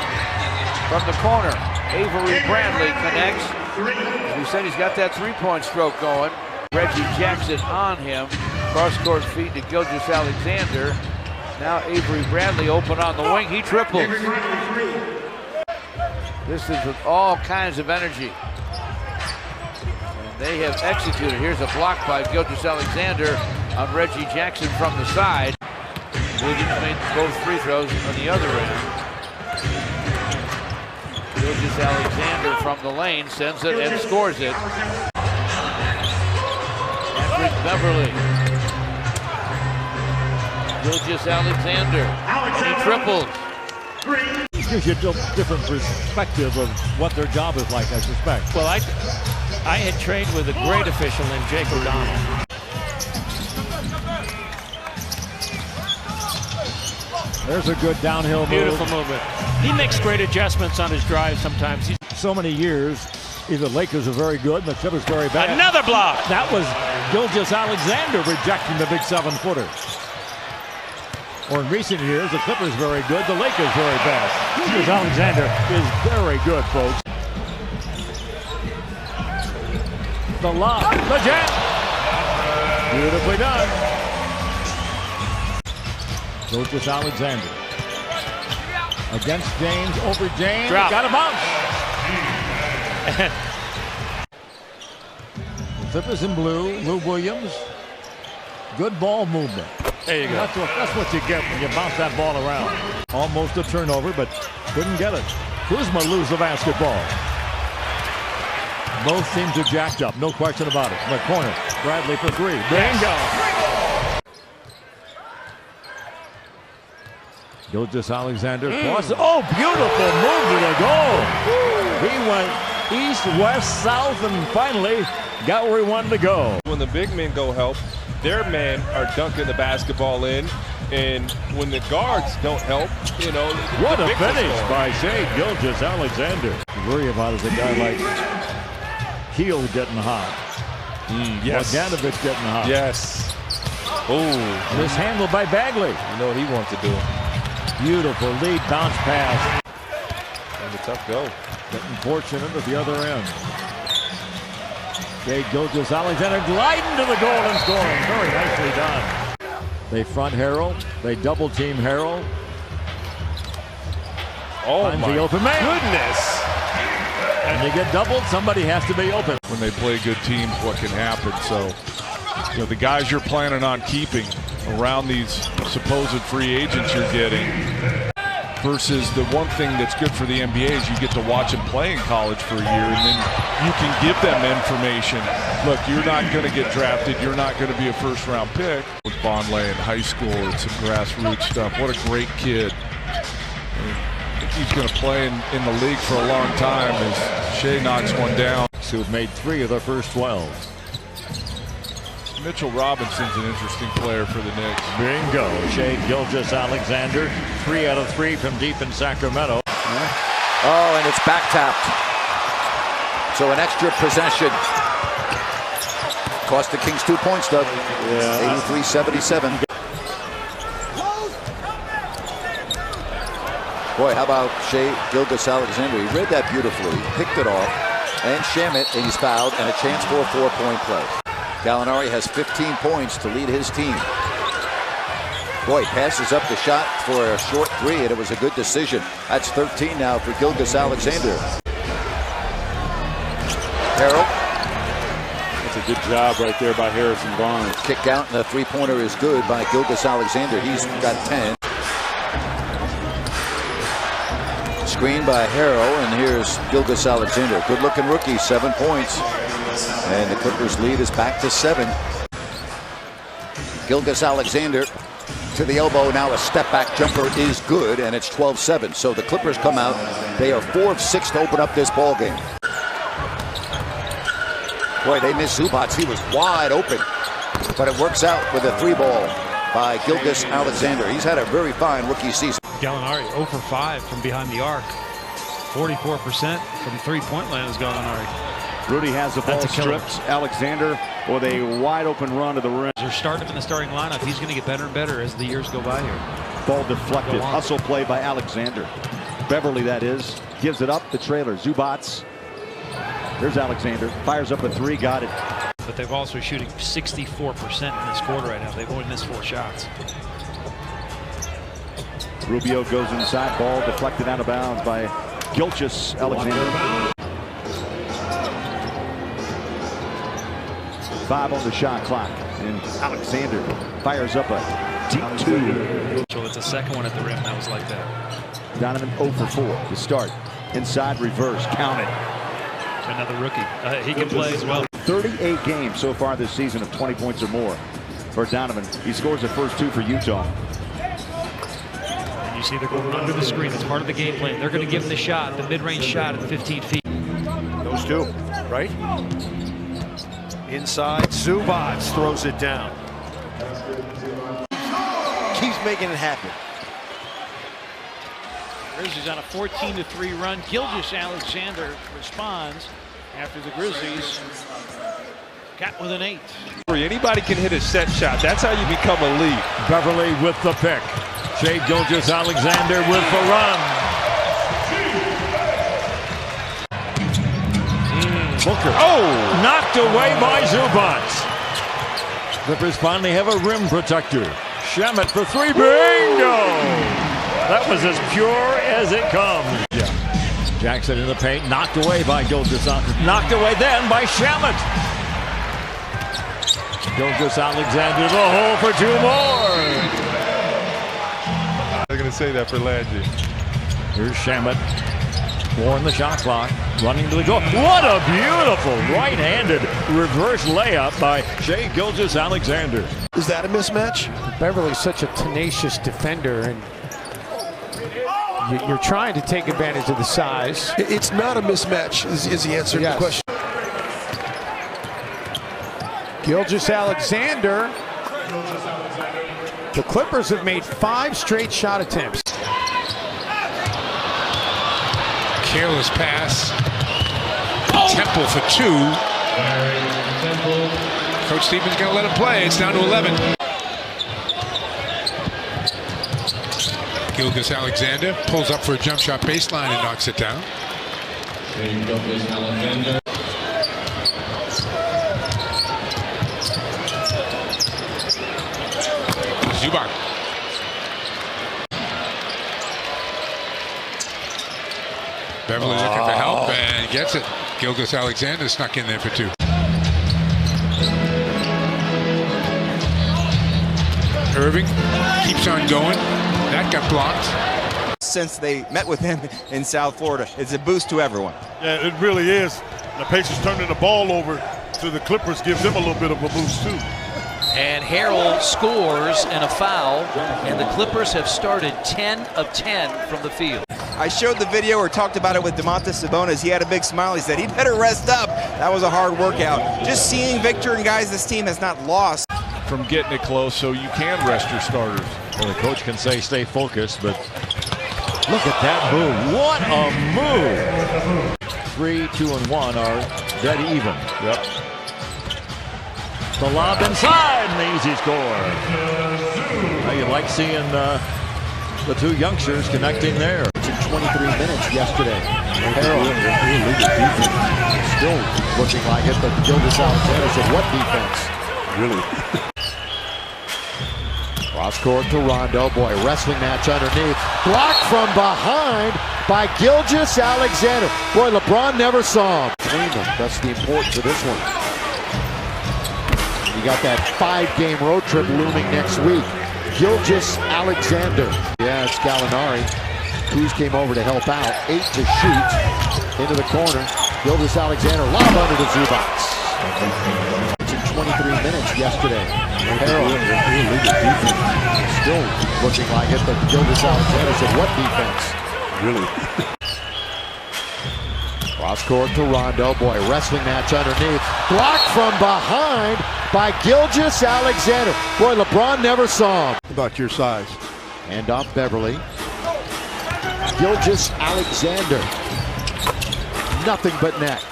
From the corner, Avery Bradley connects. As we said, he's got that three-point stroke going. Reggie Jackson on him. Cross-court feed to Gilgeous-Alexander. Now Avery Bradley open on the wing. He triples. This is with all kinds of energy. And they have executed. Here's a block by Gilgeous-Alexander on Reggie Jackson from the side. Williams made both free throws on the other end. Gilgeous-Alexander from the lane sends it and scores it. Patrick Beverly. Gilgeous-Alexander. He triples. Gives you a different perspective of what their job is like, I suspect. Well, I had trained with a great official named Jake O'Donnell. There's a good downhill move. Beautiful movement. He makes great adjustments on his drive sometimes. So many years, either Lakers are very good, and the Clippers very bad. Another block. That was Gilgeous-Alexander rejecting the big 7-footer. Or in recent years, the Clippers very good, the Lakers very bad. Gilgeous-Alexander is very good, folks. The lob, the jam. Beautifully done. Gilgeous-Alexander against James, over James. Drop. Got a bounce. Clippers in blue. Lou Williams. Good ball movement. There you go. That's what you get when you bounce that ball around. Almost a turnover, but couldn't get it. Kuzma lose the basketball. Both teams are jacked up, no question about it. In the corner, Bradley for 3. Bingo! Gilgeous-Alexander. Oh, beautiful move to the goal. He went east, west, south, and finally got where he wanted to go. When the big men go help, their men are dunking the basketball in, and when the guards don't help, you know. What a finish by Shai Gilgeous-Alexander. Worry about is a guy like Heel getting hot. Yes. Bogdanovic getting hot. Yes. Oh. Mishandled by Bagley. You know what he wants to do. Beautiful lead bounce pass. And a tough go. Getting fortunate at the other end. Shai Gilgeous-Alexander gliding to the goal and scoring. Very nicely done. They front Harrell. They double team Harrell. Oh Finds my the open man. goodness. And they get doubled, somebody has to be open. When they play good teams, what can happen? So, you know, the guys you're planning on keeping around these supposed free agents you're getting versus the one thing that's good for the NBA is you get to watch them play in college for a year, and then you can give them information. Look, you're not going to get drafted. You're not going to be a first-round pick. With Bonley in high school, it's some grassroots stuff. What a great kid. he's going to play in the league for a long time as Shai knocks one down. Who have made 3 of their first 12. Mitchell Robinson's an interesting player for the Knicks. Bingo. Shai Gilgeous-Alexander, 3 out of 3 from deep in Sacramento. Oh, and it's back tapped. So an extra possession. Cost the Kings 2 points, Doug. Yeah. 83-77. Boy, how about Shai Gilgeous-Alexander? He read that beautifully, picked it off, and Shamet, and he's fouled, and a chance for a 4-point play. Gallinari has 15 points to lead his team. Boy, passes up the shot for a short 3, and it was a good decision. That's 13 now for Gilgeous-Alexander. Harold. That's a good job right there by Harrison Barnes. Kick out, and the 3-pointer is good by Gilgeous-Alexander. He's got 10. Screen by Harrow, and here's Gilgeous-Alexander. Good-looking rookie, 7 points. And the Clippers' lead is back to 7. Gilgeous-Alexander to the elbow. Now a step-back jumper is good, and it's 12-7. So the Clippers come out. They are 4 of 6 to open up this ball game. Boy, they missed Zubac. He was wide open. But it works out with a 3-ball by Gilgeous-Alexander. He's had a very fine rookie season. Gallinari 0 for 5 from behind the arc. 44% from 3-point line is Gallinari. Rudy has the ball stripped. Alexander with a wide open run to the rim. They're starting him in the starting lineup. He's going to get better and better as the years go by here. Ball deflected. Hustle play by Alexander. Beverly, that is. Gives it up. The trailer. Zubac. There's Alexander. Fires up a 3. Got it. But they've also shooting 64% in this quarter right now. They've only missed 4 shots. Rubio goes inside. Ball deflected out of bounds by Gilgeous-Alexander. 5 on the shot clock. And Alexander fires up a deep 2. So it's a second one at the rim that was like that. Donovan 0 for 4 to start. Inside reverse. Count it. Another rookie. He can play as well. 38 games so far this season of 20 points or more for Donovan. He scores the first 2 for Utah. And you see they're going under the screen. That's part of the game plan. They're going to give him the shot, the mid-range shot at 15 feet. Those 2, right? Inside, Zubac throws it down. Keeps making it happen. Grizzlies on a 14-3 run. Gilgeous-Alexander responds after the Grizzlies got with an 8. Anybody can hit a set shot. That's how you become elite. Beverly with the pick. Shai Gilgeous-Alexander with the run. Booker. Oh! Knocked away by Zubac. Clippers finally have a rim protector. Shamet for 3. Bingo! That was as pure as it comes. Yeah. Jackson in the paint, knocked away by Gilgeous-Alexander. Knocked away then by Shamet. Gilgeous-Alexander to the hole for 2 more. I'm going to say that for Landry. Here's Shamet. 4 on the shot clock. Running to the goal. What a beautiful right-handed reverse layup by Shai Gilgeous-Alexander. Is that a mismatch? Beverly's such a tenacious defender, and you're trying to take advantage of the size. It's not a mismatch, is the answer to the question. Gilgeous-Alexander. The Clippers have made 5 straight shot attempts. Careless pass. Temple for 2. Coach Stevens going to let him play. It's down to 11. Gilgeous-Alexander pulls up for a jump shot baseline and knocks it down. Zubac. Beverly looking for help and gets it. Gilgeous-Alexander snuck in there for 2. Irving keeps on going. That got blocked. Since they met with him in South Florida, it's a boost to everyone. Yeah, it really is. The Pacers turning the ball over to the Clippers gives them a little bit of a boost too. And Harrell scores and a foul, and the Clippers have started 10 of 10 from the field. I showed the video or talked about it with Domantas Sabonis. He had a big smile. He said, he better rest up. That was a hard workout. Just seeing Victor and guys this team has not lost. From getting it close so you can rest your starters. Well, the coach can say stay focused, but look at that move. What a move. 3, 2, and 1 are dead even. Yep. The lob inside and the easy score. Now you like seeing the two youngsters connecting there. 23 minutes yesterday. Still looking like it, but Gilgeous-Alexander said, what defense? Really? Cross court to Rondo. Boy, wrestling match underneath. Blocked from behind by Gilgeous-Alexander. Boy, LeBron never saw him. Between them. That's the importance of this one. You got that 5-game road trip looming next week. Gilgeous-Alexander. Yeah, it's Gallinari. Kuz came over to help out. 8 to shoot. Into the corner. Gilgeous-Alexander lob under the Zubats. 23 minutes yesterday. Still looking like it, but Gilgeous-Alexander said, what defense? Really? Cross court to Rondo. Boy, wrestling match underneath. Blocked from behind by Gilgeous-Alexander. Boy, LeBron never saw him. About your size. Hand off Beverly. Gilgeous-Alexander. Nothing but net.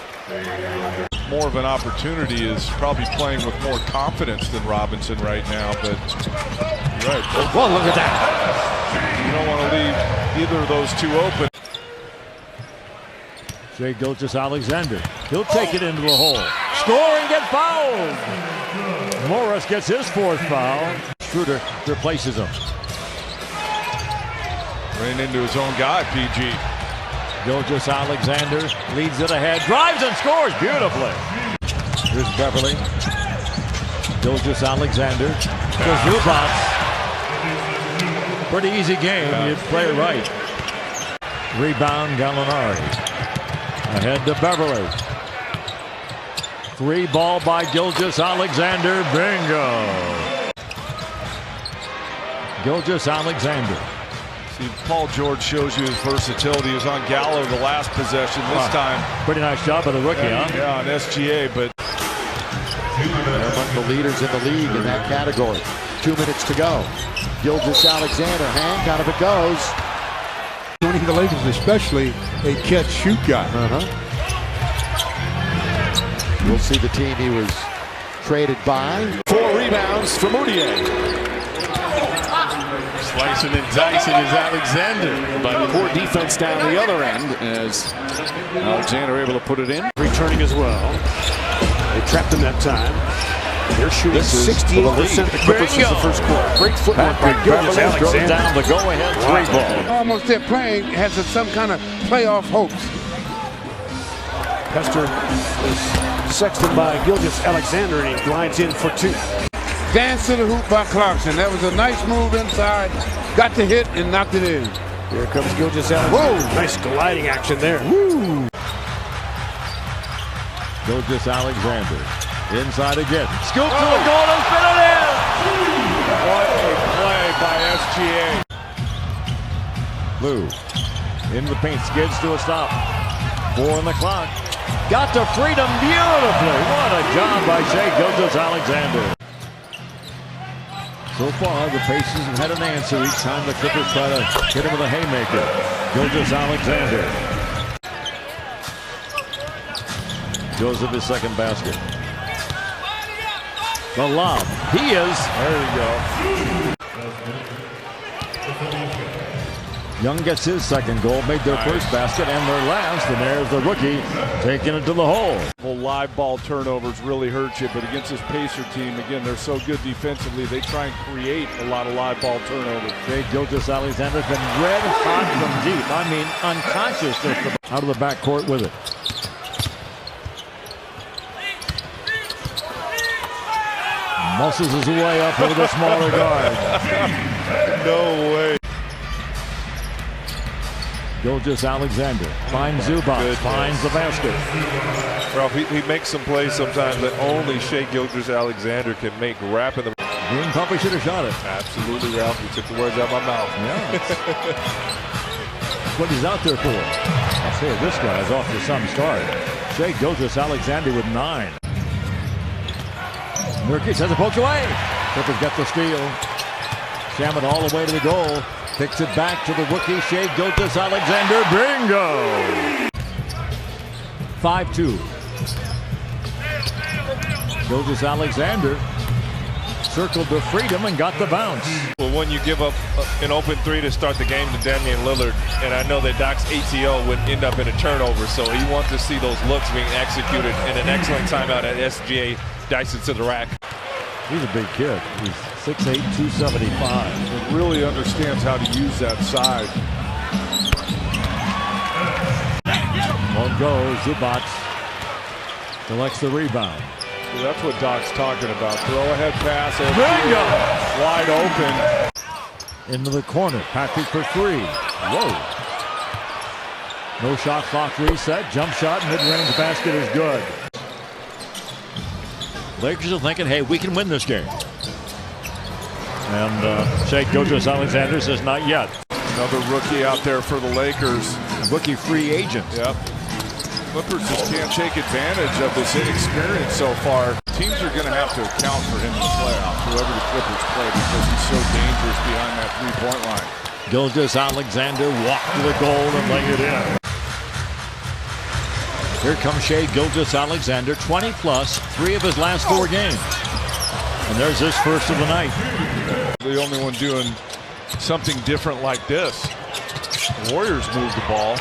More of an opportunity is probably playing with more confidence than Robinson right now, but right. Well, look at that. You don't want to leave either of those two open. Shai Gilgeous-Alexander. He'll take it into the hole. Score and get fouled. Morris gets his 4th foul. Schroeder replaces him. Ran into his own guy, PG. Gilgeous-Alexander leads it ahead, drives and scores beautifully. Here's Beverly. Gilgeous-Alexander to Zubats. Pretty easy game. You play it right. Rebound, Gallinari. Ahead to Beverly. 3 ball by Gilgeous-Alexander. Bingo. Gilgeous-Alexander. See, Paul George shows you his versatility. He was on Gallo the last possession. This time, pretty nice job by the rookie, huh? Yeah, on SGA, but they're among the leaders in the league in that category. 2 minutes to go. Gilgeous-Alexander, hang, out of it goes. Joining the Lakers, especially a catch-shoot guy. We'll see the team he was traded by. 4 rebounds for Moutier. Slicing and dicing is Alexander, but poor defense down the other end as Alexander able to put it in. Returning as well. They trapped him that time. They're shooting 68%. The Clippers in the first quarter. Great footwork by Gilgeous-Alexander. Down the go-ahead 3 ball. Almost there playing, has some kind of playoff hopes. Pester is sexted by Gilgeous-Alexander, and he glides in for 2. Dance to the hoop by Clarkson. That was a nice move inside. Got the hit and knocked it in. Here comes Gilgeous-Alexander. Nice gliding action there. Woo! Gilgeous-Alexander. Inside again. Scoop to the goal and spin it in! What a play by SGA. Lou. Into the paint. Skids to a stop. 4 on the clock. Got to freedom beautifully. What a job by Shai Gilgeous-Alexander. So far, the Pacers have had an answer each time the Clippers try to hit him with a haymaker. Gilgeous-Alexander goes to the second basket. The lob. He is. There you go. Young gets his second goal, made their first basket and their last, and there's the rookie taking it to the hole. Live ball turnovers really hurt you, but against this Pacer team, again, they're so good defensively, they try and create a lot of live ball turnovers. Shai Gilgeous-Alexander's been red hot from deep. I mean, unconscious out of the backcourt with it. Muscles his way up over the smaller guard. No way. Gilgeous-Alexander finds Zubats, finds the basket. Ralph, he makes some plays sometimes that only Shai Gilgeous-Alexander can make. Wrapping the. Green probably should have shot it. Absolutely, Ralph. You took the words out of my mouth. Yeah. That's what he's out there for. I'll say this guy is off to some start. Shai Gilgeous-Alexander with 9. Nurkic has it poked away. Clippers get the steal. Shamet all the way to the goal. Kicks it back to the rookie Shai Gilgeous-Alexander. Bingo! 5-2. Gilgeous-Alexander circled to freedom and got the bounce. Well, when you give up an open 3 to start the game to Damian Lillard, and I know that Doc's ATO would end up in a turnover, so he wants to see those looks being executed in an excellent timeout at SGA. Dyson to the rack. He's a big kid. He's 6'8", 275. He really understands how to use that side. Won't go. Zubac collects the rebound. So that's what Doc's talking about. Throw ahead pass. Bingo! Wide open. Into the corner. Patrick for 3. Whoa. No shot clock reset. Jump shot. Mid-range basket is good. Lakers are thinking, hey, we can win this game. And Shai Gilgeous-Alexander says not yet. Another rookie out there for the Lakers. Rookie free agent. Yep. Clippers just can't take advantage of this inexperience so far. Teams are going to have to account for him in the playoffs, whoever the Clippers play, because he's so dangerous behind that three-point line. Gilgeous-Alexander walked to the goal and lay it in. Here comes Shai Gilgeous-Alexander, 20-plus, 3 of his last 4 games. And there's his first of the night. The only one doing something different like this. The Warriors move the ball.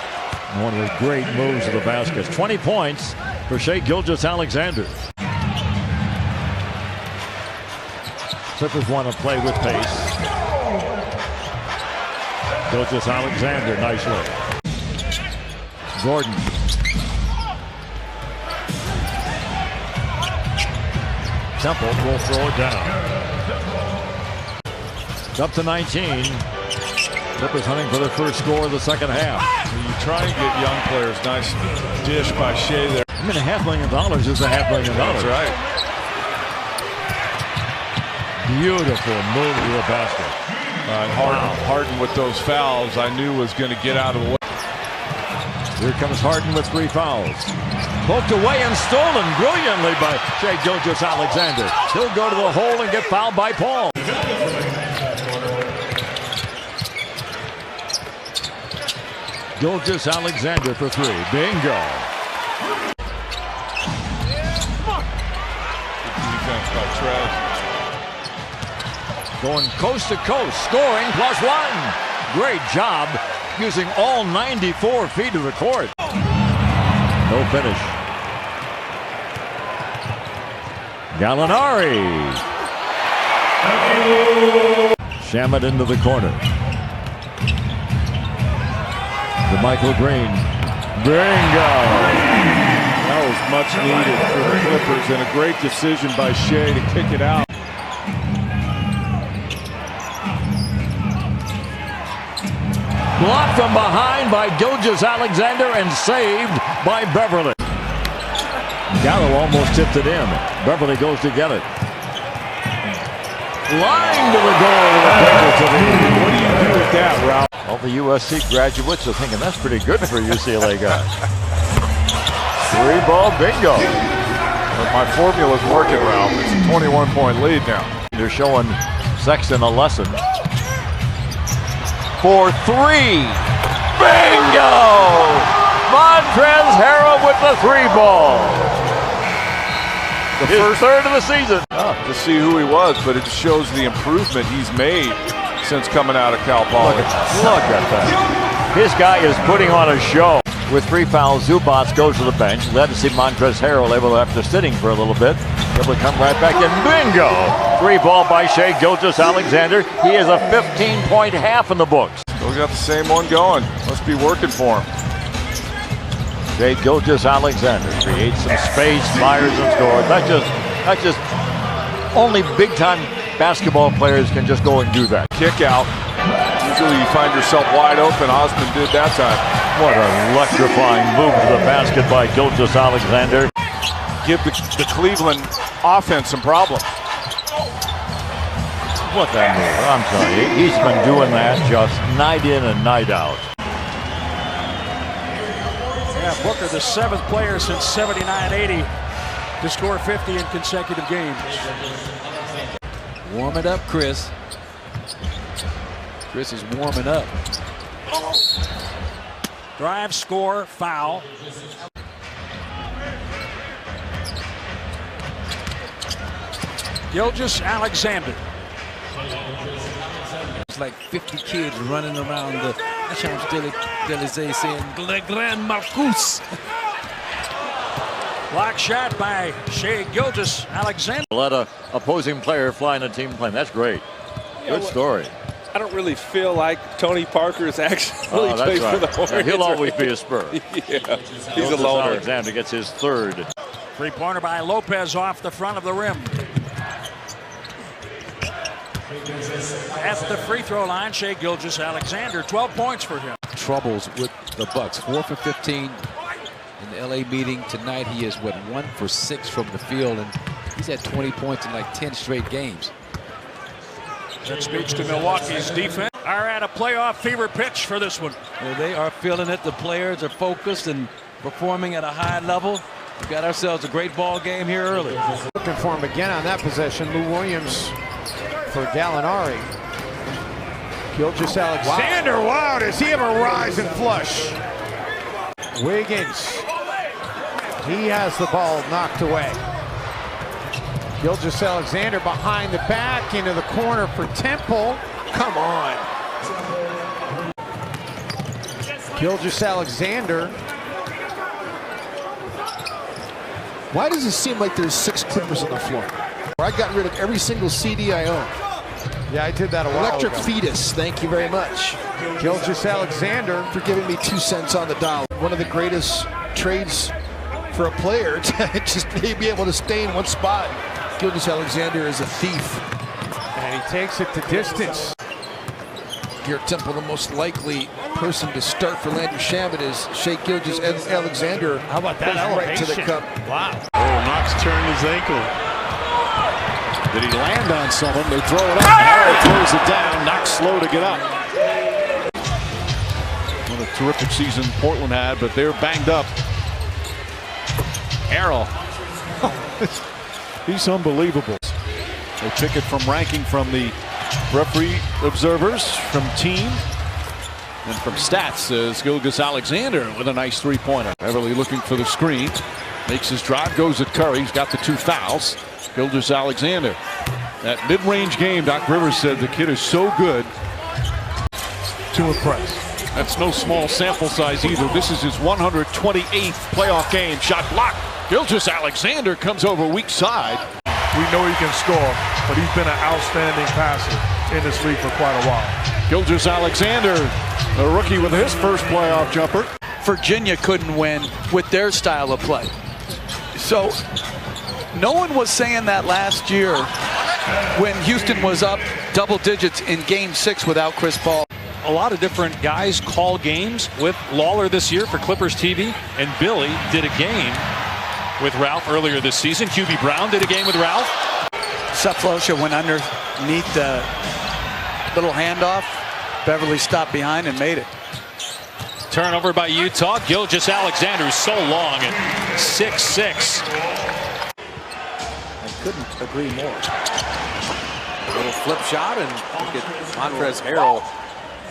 One of the great moves of the baskets. 20 points for Shai Gilgeous-Alexander. Clippers want to play with pace. Gilgeous-Alexander, nice look. Gordon. Temple will throw it down. It's up to 19. Clippers hunting for their first score of the second half. You try and get young players. Nice dish by Shai there. I mean, $500,000 is $500,000. That's right. Beautiful move to the basket. Harden with those fouls, I knew was going to get out of the way. Here comes Harden with 3 fouls. Poked away and stolen brilliantly by Shai Gilgeous-Alexander. He'll go to the hole and get fouled by Paul. Gilgeous-Alexander for 3. Bingo. Good defense by Trev. Going coast to coast, scoring +1. Great job using all 94 feet of the court. No finish. Gallinari. Shamet into the corner. To Michael Green. Bingo! That was much needed for the Clippers and a great decision by Shai to kick it out. Blocked from behind by Gilgeous-Alexander and saved by Beverly. Gallo almost tipped it in. Beverly goes to get it. Line to the goal. What do you do with that, Ralph? All the USC graduates are thinking that's pretty good for a UCLA guy. 3-ball bingo. But my formula's working, Ralph. It's a 21-point lead now. They're showing Sexton a lesson. For 3. Bingo! Montrezl Harrell with the 3-ball. The first third of the season. To see who he was, but it shows the improvement he's made since coming out of Cal Poly. Look at that. This guy is putting on a show. With 3 fouls, Zubac goes to the bench. Glad to see Montrezl Harrell able to, after sitting for a little bit, able to come right back in. Bingo! 3-ball by Shai Gilgeous-Alexander. He is a 15-point half in the books. Still got the same one going. Must be working for him. Shai Gilgeous-Alexander creates some space, fires and scores. That's just only big-time basketball players can just go and do that. Kick out. Usually you find yourself wide open. Osman did that time. What an electrifying move to the basket by Gilgeous-Alexander. Give the Cleveland offense some problems. What that move? I'm telling you, he's been doing that just night in and night out. Yeah, Booker, the 7th player since 79-80 to score 50 in consecutive games. Warm it up, Chris. Chris is warming up. Drive, score, foul. Gilgeous-Alexander. It's like 50 kids running around the Champs-Élysées saying, Le Grand Marcus. Block shot by Shai Gilgeous-Alexander. Let a opposing player fly in a team plane. That's great. Good story. I don't really feel like Tony Parker is actually plays for the Hornets. Yeah, he'll always be a Spur. Yeah, he's a loner. Alexander gets his 3rd. Three-pointer by Lopez off the front of the rim. At the free throw line, Shai Gilgeous-Alexander, 12 points for him. Troubles with the Bucks. 4 for 15 in the LA meeting tonight. He is 1 for 6 from the field, and he's had 20 points in like 10 straight games. That speaks to Milwaukee's defense. Are at a playoff fever pitch for this one. Well, they are feeling it. The players are focused and performing at a high level. We got ourselves a great ball game here early. Looking for him again on that possession. Lou Williams for Gallinari. Gilgeous-Alexander, wow, does he ever rise and flush? Wiggins, he has the ball knocked away. Gilgeous-Alexander behind the back into the corner for Temple. Come on. Gilgeous-Alexander. Why does it seem like there's 6 Clippers on the floor? I got rid of every single CD I own. Yeah, I did that a while Electric ago. Fetus, thank you very much. Gilgeous-Alexander for giving me 2 cents on the dollar. One of the greatest trades for a player to just be able to stay in one spot. Gilgeous-Alexander is a thief. And he takes it to distance. Garrett Temple, the most likely person to start for Landry Shamet is Shai Gilgeous-Alexander. How about that right to the cup. Wow. Oh, Knox turned his ankle. Did he land on someone? They throw it up. Harrell throws it down. Knox slow to get up. What a terrific season Portland had, but they're banged up. Harrell. He's unbelievable. They pick it from ranking from the referee observers, from team, and from stats. Gilgeous-Alexander with a nice 3-pointer. Beverly looking for the screen. Makes his drive, goes at Curry. He's got the 2 fouls. Gilgeous-Alexander. That mid-range game, Doc Rivers said the kid is so good to impress. That's no small sample size either. This is his 128th playoff game. Shot blocked. Gilgeous-Alexander comes over weak side. We know he can score, but he's been an outstanding passer in this league for quite a while. Gilgeous-Alexander, the rookie with his first playoff jumper. Virginia couldn't win with their style of play. So no one was saying that last year when Houston was up double digits in Game 6 without Chris Paul. A lot of different guys call games with Lawler this year for Clippers TV, and Billy did a game with Ralph earlier this season. QB Brown did a game with Ralph. Cephalosha went underneath the little handoff. Beverly stopped behind and made it. Turnover by Utah. Gilgeous-Alexander is so long at 6'6". I couldn't agree more. A little flip shot, and look at Montrezl Harrell.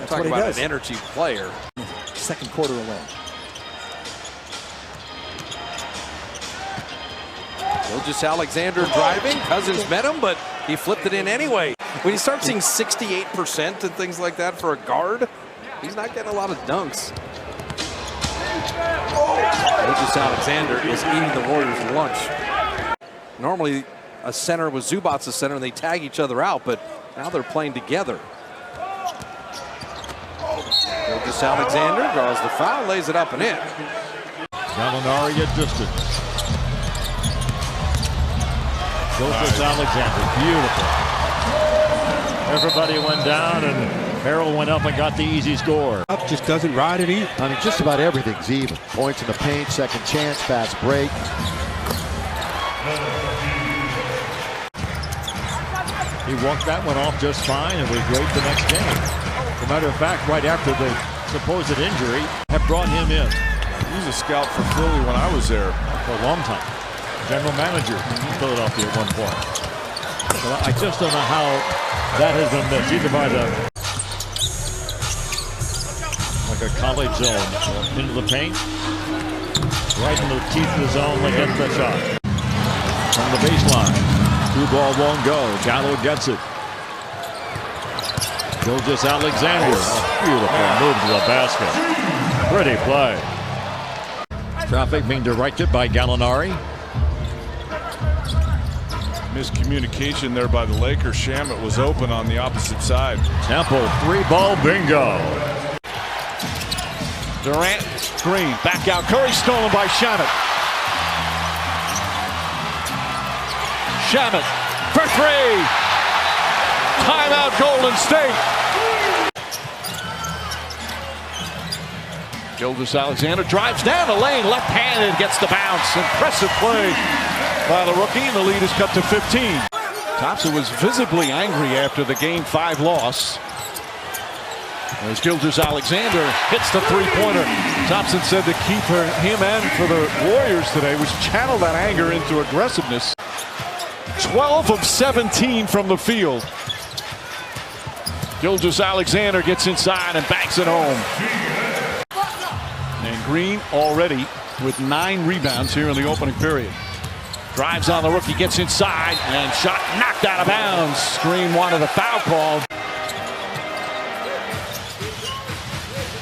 Talk about an energy player. Second quarter alone. Gilgeous-Alexander driving. Cousins met him, but he flipped it in anyway. When you start seeing 68% and things like that for a guard, he's not getting a lot of dunks. Gilgeous-Alexander is eating the Warriors' lunch. Normally, a center with Zubac's a center, and they tag each other out, but now they're playing together. Gilgeous-Alexander draws the foul, lays it up and in. Gallinari at distance. Gilgeous-Alexander, beautiful. Everybody went down, and Harrell went up and got the easy score. Up just doesn't ride it either. I mean, just about everything's even. Points in the paint, second chance, fast break. He walked that one off just fine and was great the next game. As a matter of fact, right after the supposed injury, have brought him in. He's a scout for Philly when I was there. For a long time. General manager in Philadelphia at one point. So I just don't know how that has been missed, either by the like a college zone into the paint, right in the teeth of the zone, like gets the shot from the baseline. 2-ball won't go. Gallo gets it. Gilgeous-Alexander, beautiful move to the basket. Pretty play. Traffic being directed by Gallinari. Miscommunication there by the Lakers. Shamet was open on the opposite side. Temple 3-ball bingo. Durant, screen, back out. Curry stolen by Shamet. Shamet for three. Timeout Golden State. Gilgeous-Alexander drives down the lane, left-handed, gets the bounce. Impressive play by the rookie, and the lead is cut to 15. Thompson was visibly angry after the Game 5 loss. As Gilgeous-Alexander hits the three-pointer. Thompson said the key for him and for the Warriors today was channel that anger into aggressiveness. 12 of 17 from the field. Gilgeous-Alexander gets inside and banks it home. And Green already with 9 rebounds here in the opening period. Drives on the rookie, gets inside, and shot knocked out of bounds. Green wanted a foul call.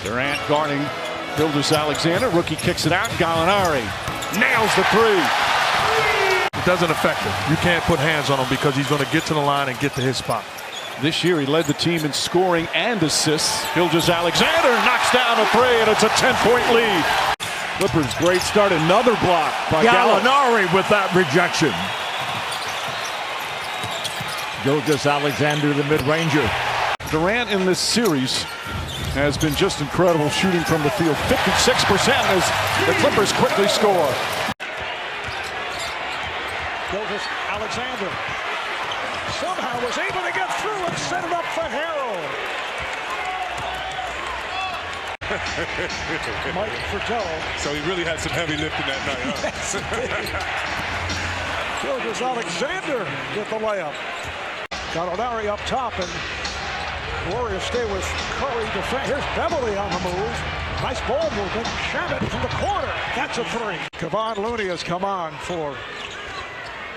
Durant guarding Gilgeous-Alexander. Rookie kicks it out. Gallinari nails the three. It doesn't affect him. You can't put hands on him because he's going to get to the line and get to his spot. This year he led the team in scoring and assists. Gilgeous-Alexander knocks down a three, and it's a 10-point lead. Clippers great start. Another block by Gallinari with that rejection. Gilgeous-Alexander, the mid-ranger. Durant in this series has been just incredible shooting from the field. 56% as the Clippers quickly score. Gilgeous-Alexander somehow was able to get through and set it up for Harold. Mike Fratello. So he really had some heavy lifting that night, huh? Gilgeous-Alexander get the layup. Gallinari up top, and Warriors stay with Curry defense. Here's Beverly on the move. Nice ball movement. Shamet from the corner. That's a three. Kevon Looney has come on for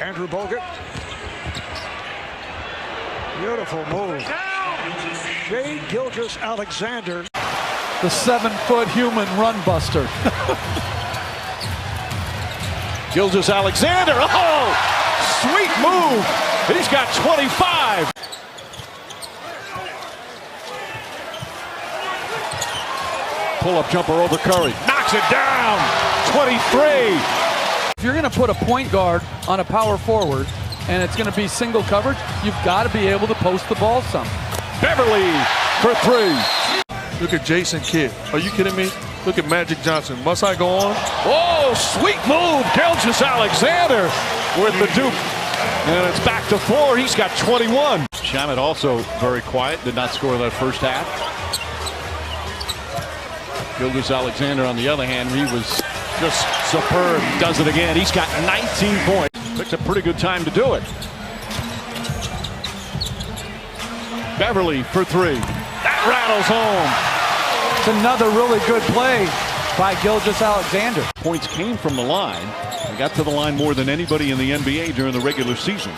Andrew Bogut. Beautiful move. Shai Gilgeous-Alexander. The 7-foot human run buster. Gilgeous-Alexander. Oh, sweet move. He's got 25. Pull-up jumper over Curry. Knocks it down. 23. If you're going to put a point guard on a power forward and it's going to be single coverage, you've got to be able to post the ball some. Beverly for three. Look at Jason Kidd. Are you kidding me? Look at Magic Johnson. Must I go on? Oh, sweet move. Gilgeous-Alexander with the Duke. And it's back to 4. He's got 21. Shamet also very quiet. Did not score that first half. Gilgeous-Alexander, on the other hand, he was just superb. Does it again. He's got 19 points. Picked a pretty good time to do it. Beverly for three. That rattles home. It's another really good play by Gilgeous-Alexander. Points came from the line. He got to the line more than anybody in the NBA during the regular season.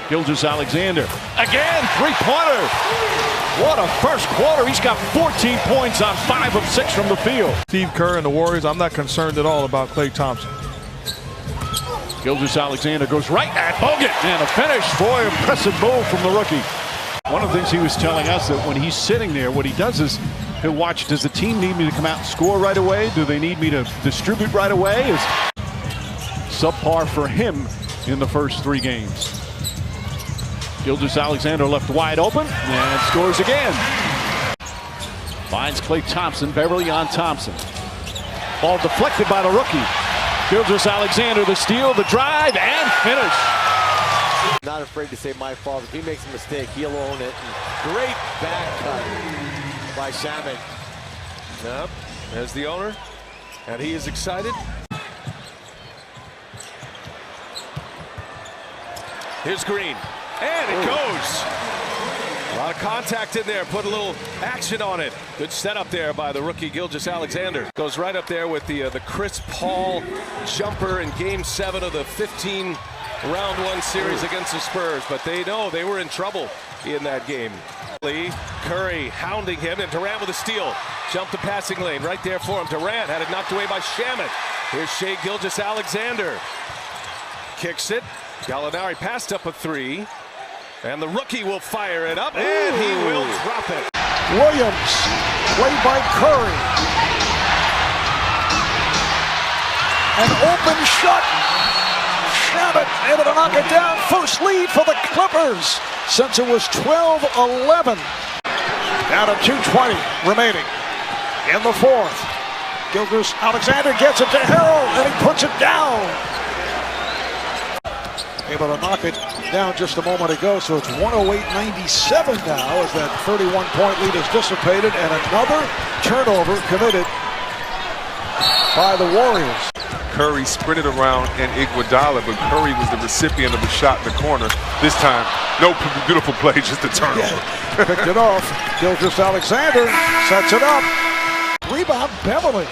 Gilgeous-Alexander again, three-pointer. What a first quarter. He's got 14 points on 5 of 6 from the field. Steve Kerr and the Warriors, I'm not concerned at all about Klay Thompson. Gilgeous-Alexander goes right at Bogut. And a finish. Boy, impressive move from the rookie. One of the things he was telling us that when he's sitting there, what he does is he'll watch, does the team need me to come out and score right away? Do they need me to distribute right away? Is subpar for him in the first 3 games. Gilgeous-Alexander left wide open and scores again. Finds Klay Thompson. Beverly on Thompson. Ball deflected by the rookie. Gilgeous-Alexander, the steal, the drive, and finish. Not afraid to say my fault. If he makes a mistake, he'll own it. Great back cut by Shamet. Yep, there's the owner. And he is excited. Here's Green. And it goes. A lot of contact in there. Put a little action on it. Good setup there by the rookie Gilgeous-Alexander. Goes right up there with the Chris Paul jumper in Game 7 of the 15 Round 1 series against the Spurs. But they know they were in trouble in that game. Curry hounding him, and Durant with a steal. Jumped the passing lane right there for him. Durant had it knocked away by Shamet. Here's Shai Gilgeous-Alexander. Kicks it. Gallinari passed up a three. And the rookie will fire it up, and he will drop it. Williams, played by Curry. An open shot. Shamet able to knock it down. First lead for the Clippers since it was 12-11. Down to 2:20 remaining in the fourth. Gilgeous-Alexander gets it to Harrell, and he puts it down. Able to knock it down just a moment ago, so it's 108-97 now as that 31-point lead is dissipated, and another turnover committed by the Warriors. Curry sprinted around and Iguodala, but Curry was the recipient of a shot in the corner. This time, no beautiful play, just a turnover. Yeah. Picked it off. Gilgeous-Alexander sets it up. Rebound, Beverly.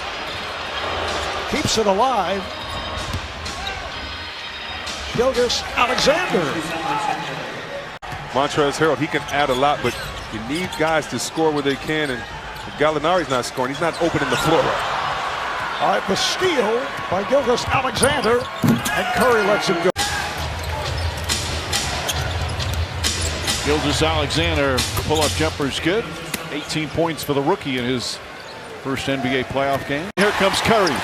Keeps it alive. Gilgeous-Alexander. Montrezl Harrell, he can add a lot, but you need guys to score where they can, and if Gallinari's not scoring, he's not opening the floor up. All right, the steal by Gilgeous-Alexander, and Curry lets him go. Gilgeous-Alexander pull-up jumper's good. 18 points for the rookie in his first NBA playoff game. Here comes Curry.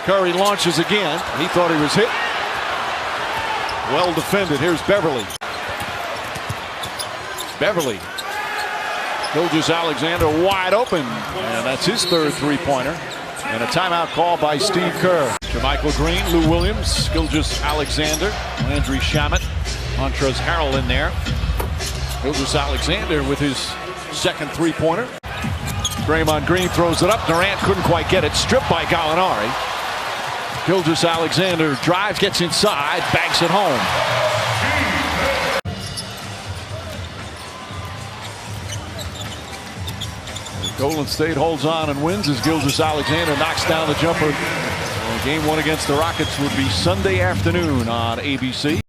Curry launches again. He thought he was hit. Well defended. Here's Beverly. Beverly. Gilgeous-Alexander wide open. And that's his third three-pointer. And a timeout call by Steve Kerr. JaMychal Green, Lou Williams, Gilgeous-Alexander, Landry Shamet, Montrezl Harrell in there. Gilgeous-Alexander with his second three-pointer. Draymond Green throws it up. Durant couldn't quite get it. Stripped by Gallinari. Gilgeous-Alexander drives, gets inside, banks it home. Golden State holds on and wins as Gilgeous-Alexander knocks down the jumper. Game 1 against the Rockets would be Sunday afternoon on ABC.